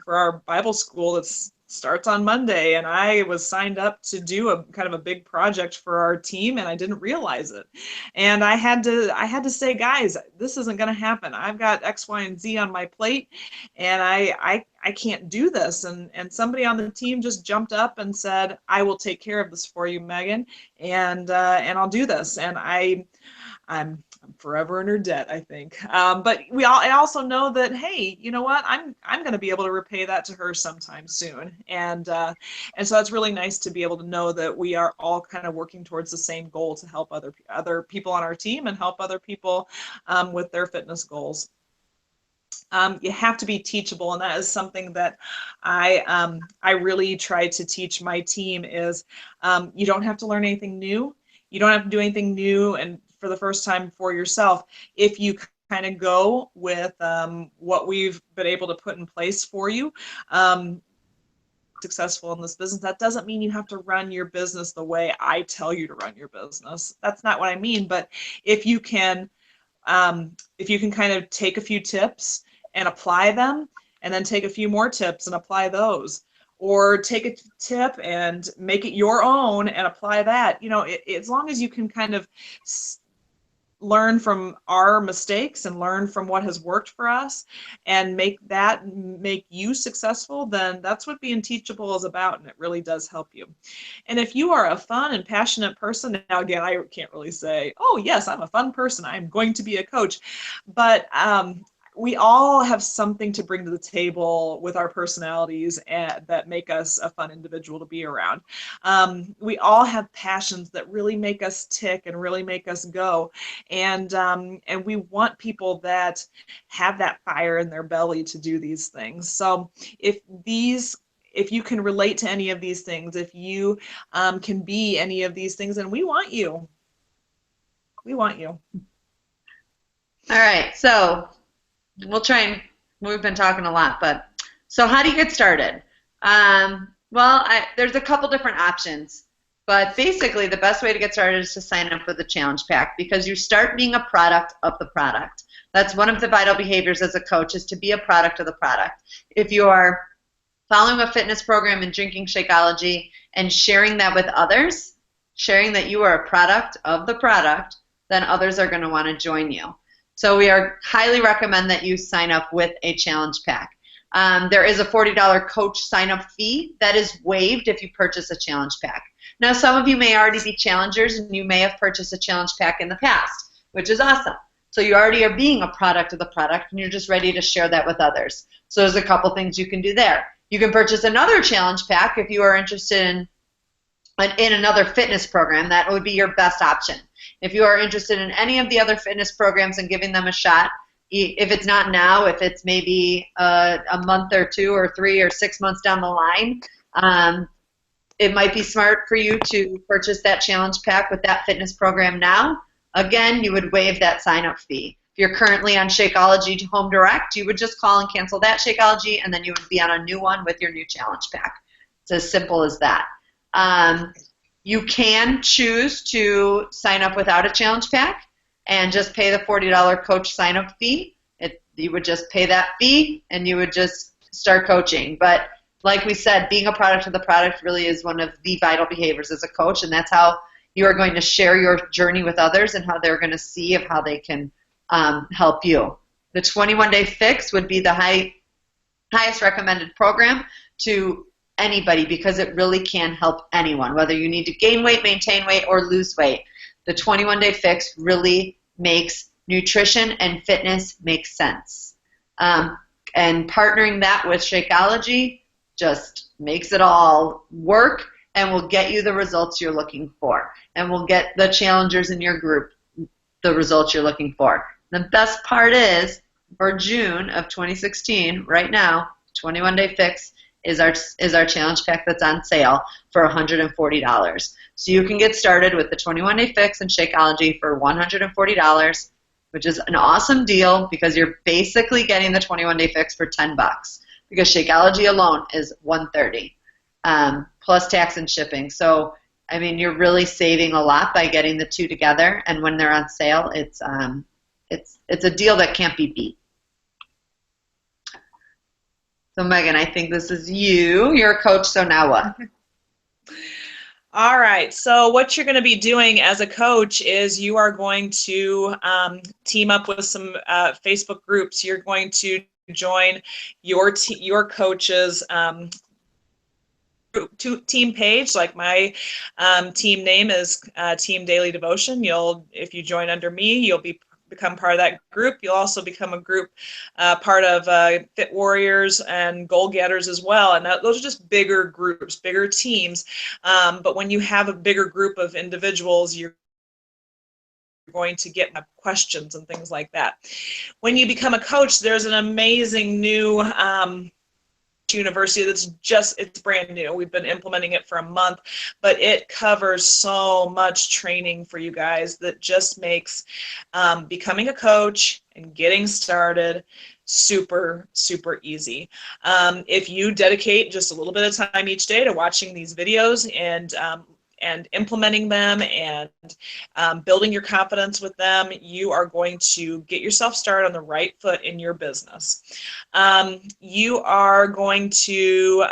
our Bible school that starts on Monday, and I was signed up to do a kind of a big project for our team, and I didn't realize it. And I had to say, guys, this isn't going to happen. I've got X, Y, and Z on my plate, and I can't do this. And somebody on the team just jumped up and said, I will take care of this for you, Megan, and I'll do this. And I'm forever in her debt, I think. But I also know that, hey, you know what? I'm going to be able to repay that to her sometime soon. And so it's really nice to be able to know that we are all kind of working towards the same goal to help other people on our team and help other people with their fitness goals. You have to be teachable, and that is something that I really try to teach my team is you don't have to learn anything new. You don't have to do anything new and for the first time for yourself. If you kind of go with what we've been able to put in place for you, successful in this business, that doesn't mean you have to run your business the way I tell you to run your business. That's not what I mean. But if you can kind of take a few tips and apply them, and then take a few more tips and apply those, or take a tip and make it your own and apply that, as long as you can kind of learn from our mistakes and learn from what has worked for us and make you successful, then that's what being teachable is about, and it really does help you. And if you are a fun and passionate person, now again, I can't really say, oh yes, I'm a fun person, I'm going to be a coach, but we all have something to bring to the table with our personalities that make us a fun individual to be around. We all have passions that really make us tick and really make us go. And we want people that have that fire in their belly to do these things. So if you can relate to any of these things, if you can be any of these things, then we want you. We want you. All right, so we'll try and, we've been talking a lot, but so how do you get started? There's a couple different options, but basically the best way to get started is to sign up for the challenge pack, because you start being a product of the product. That's one of the vital behaviors as a coach, is to be a product of the product. If you are following a fitness program and drinking Shakeology and sharing that with others, sharing that you are a product of the product, then others are going to want to join you. So we highly recommend that you sign up with a challenge pack. There is a $40 coach sign-up fee that is waived if you purchase a challenge pack. Now, some of you may already be challengers, and you may have purchased a challenge pack in the past, which is awesome. So you already are being a product of the product, and you're just ready to share that with others. So there's a couple things you can do there. You can purchase another challenge pack if you are interested in another fitness program. That would be your best option. If you are interested in any of the other fitness programs and giving them a shot, if it's not now, if it's maybe a month or 2 or 3 or 6 months down the line, it might be smart for you to purchase that challenge pack with that fitness program now. Again, you would waive that sign-up fee. If you're currently on Shakeology Home Direct, you would just call and cancel that Shakeology, and then you would be on a new one with your new challenge pack. It's as simple as that. You can choose to sign up without a challenge pack and just pay the $40 coach sign-up fee. You would just pay that fee, and you would just start coaching. But like we said, being a product of the product really is one of the vital behaviors as a coach, and that's how you are going to share your journey with others and how they're going to see of how they can help you. The 21-day fix would be the highest recommended program to anybody, because it really can help anyone, whether you need to gain weight, maintain weight, or lose weight. The 21-day fix really makes nutrition and fitness make sense. And partnering that with Shakeology just makes it all work and will get you the results you're looking for, and will get the challengers in your group the results you're looking for. The best part is, for June of 2016, right now, 21-day fix is our challenge pack that's on sale for $140. So you can get started with the 21-day fix and Shakeology for $140, which is an awesome deal, because you're basically getting the 21-day fix for $10, because Shakeology alone is $130, plus tax and shipping. So I mean, you're really saving a lot by getting the two together, and when they're on sale, it's a deal that can't be beat. So Megan, I think this is you. You're a coach, so now what? All right, so what you're going to be doing as a coach is you are going to team up with some Facebook groups. You're going to join your coach's team page. Like my team name is Team Daily Devotion. If you join under me, you'll become part of that group. You'll also become a group part of Fit Warriors and Goal Getters as well. And those are just bigger groups, bigger teams. But when you have a bigger group of individuals, you're going to get questions and things like that. When you become a coach, there's an amazing new university it's brand new. We've been implementing it for a month, but it covers so much training for you guys that just makes becoming a coach and getting started super, super easy. If you dedicate just a little bit of time each day to watching these videos and implementing them and building your confidence with them, you are going to get yourself started on the right foot in your business. You are going to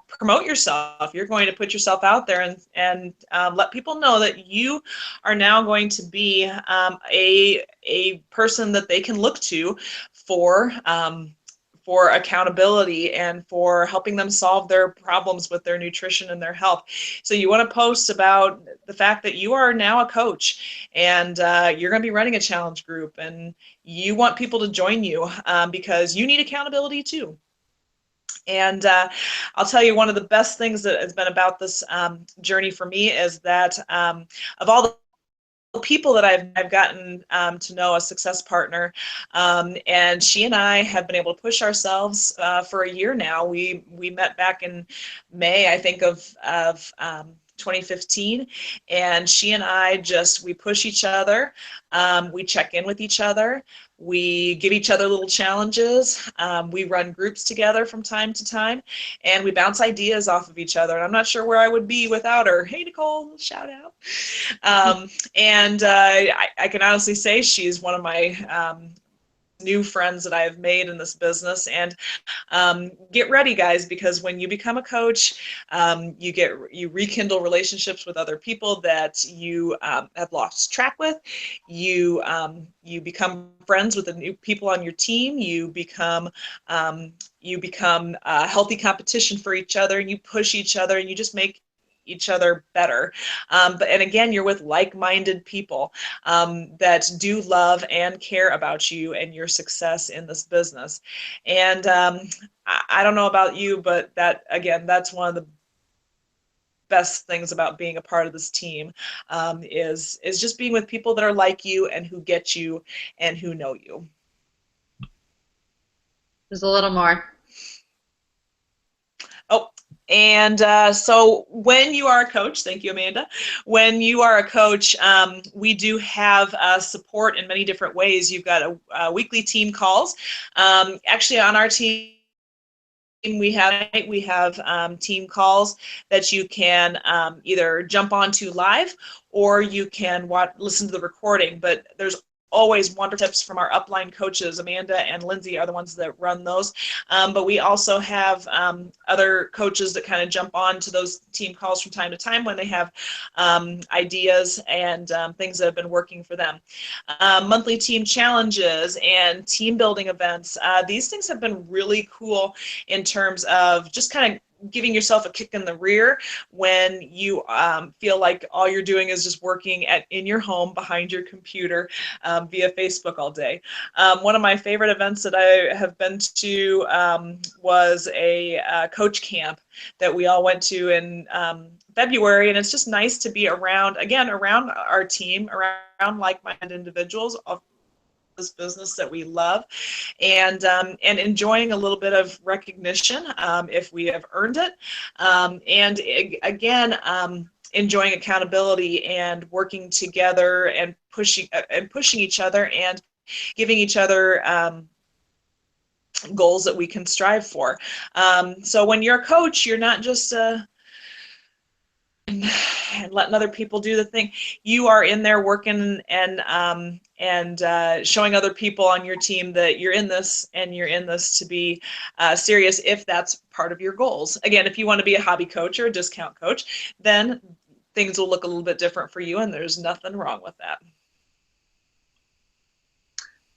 promote yourself. You're going to put yourself out there and let people know that you are now going to be a person that they can look to for accountability and for helping them solve their problems with their nutrition and their health. So you want to post about the fact that you are now a coach, and you're going to be running a challenge group, and you want people to join you because you need accountability too. And I'll tell you, one of the best things that has been about this journey for me is that of all the people that I've gotten to know, a success partner, and she and I have been able to push ourselves for a year now. We met back in May, I think, of 2015, and she and I we push each other, we check in with each other, we give each other little challenges, we run groups together from time to time, and we bounce ideas off of each other. And I'm not sure where I would be without her. Hey, Nicole, shout out. I can honestly say she's one of my new friends that I have made in this business. And get ready, guys, because when you become a coach, you rekindle relationships with other people that you have lost track with. You become friends with the new people on your team. You become healthy competition for each other, and you push each other, and you just make each other better. And again, you're with like-minded people that do love and care about you and your success in this business. And I don't know about you, but that's one of the best things about being a part of this team, is just being with people that are like you and who get you and who know you. There's a little more. Oh, and so when you are a coach, thank you, Amanda. When you are a coach, we do have support in many different ways. You've got a weekly team calls. Actually, on our team, we have team calls that you can either jump onto live, or you can listen to the recording. But there's always wonderful tips from our upline coaches. Amanda and Lindsay are the ones that run those. But we also have other coaches that kind of jump on to those team calls from time to time when they have ideas and things that have been working for them. Monthly team challenges and team building events. These things have been really cool in terms of just kind of giving yourself a kick in the rear when you feel like all you're doing is just working in your home behind your computer via Facebook all day. One of my favorite events that I have been to was a coach camp that we all went to in February, and it's just nice to be around our team, around like-minded individuals of this business that we love, and enjoying a little bit of recognition if we have earned it, and again, enjoying accountability and working together and pushing each other and giving each other goals that we can strive for. So when you're a coach, you're not just and letting other people do the thing. You are in there working and showing other people on your team that you're in this, and you're in this to be serious, if that's part of your goals. Again, if you want to be a hobby coach or a discount coach, then things will look a little bit different for you, and there's nothing wrong with that.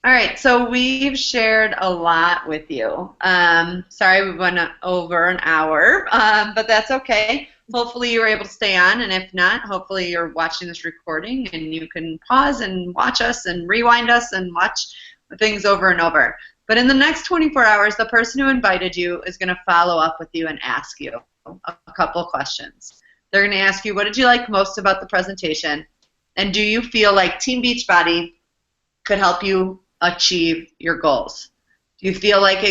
All right, so we've shared a lot with you. Sorry we went over an hour, but that's okay. Hopefully you were able to stay on, and if not, hopefully you're watching this recording and you can pause and watch us and rewind us and watch things over and over. But in the next 24 hours, the person who invited you is going to follow up with you and ask you a couple of questions. They're going to ask you, what did you like most about the presentation? And do you feel like Team Beachbody could help you achieve your goals? Do you feel like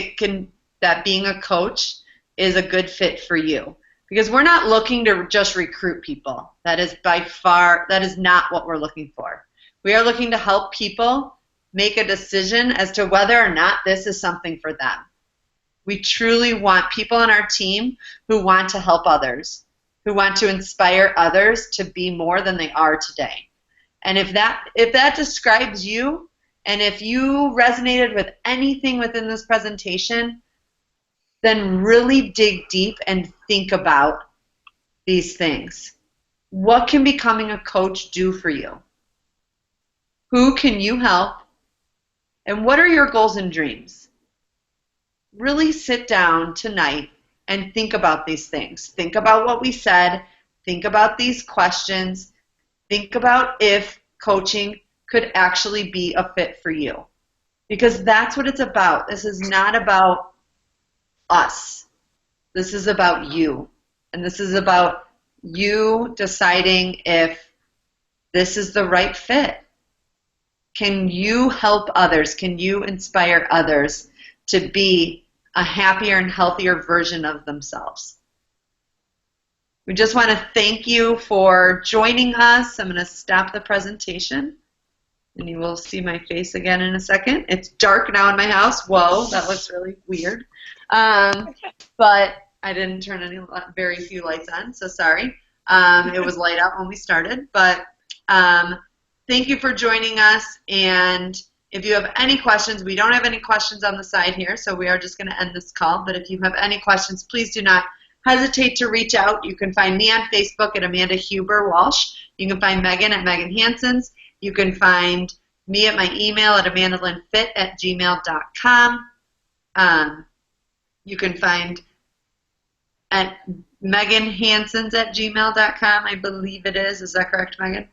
that being a coach is a good fit for you? Because we're not looking to just recruit people. That is not what we're looking for. We are looking to help people make a decision as to whether or not this is something for them. We truly want people on our team who want to help others, who want to inspire others to be more than they are today. And if that describes you, and if you resonated with anything within this presentation, then really dig deep and think about these things. What can becoming a coach do for you? Who can you help? And what are your goals and dreams? Really sit down tonight and think about these things. Think about what we said. Think about these questions. Think about if coaching could actually be a fit for you. Because that's what it's about. This is not about us. This is about you. And this is about you deciding if this is the right fit. Can you help others? Can you inspire others to be a happier and healthier version of themselves? We just want to thank you for joining us. I'm going to stop the presentation, and you will see my face again in a second. It's dark now in my house. Whoa, that looks really weird. But I didn't turn very few lights on, so sorry. It was light out when we started. But thank you for joining us. And if you have any questions, we don't have any questions on the side here, so we are just going to end this call. But if you have any questions, please do not hesitate to reach out. You can find me on Facebook at Amanda Huber Walsh. You can find Megan at Megan Hansons. You can find me at my email at amandalynnfit@gmail.com. You can find at Megan Hansons at gmail.com, I believe it is. Is that correct, Megan?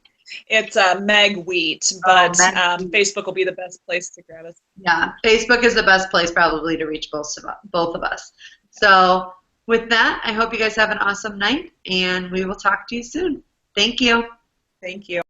It's Meg Wheat, but Facebook will be the best place to grab us. Yeah, Facebook is the best place probably to reach both of us. So with that, I hope you guys have an awesome night, and we will talk to you soon. Thank you. Thank you.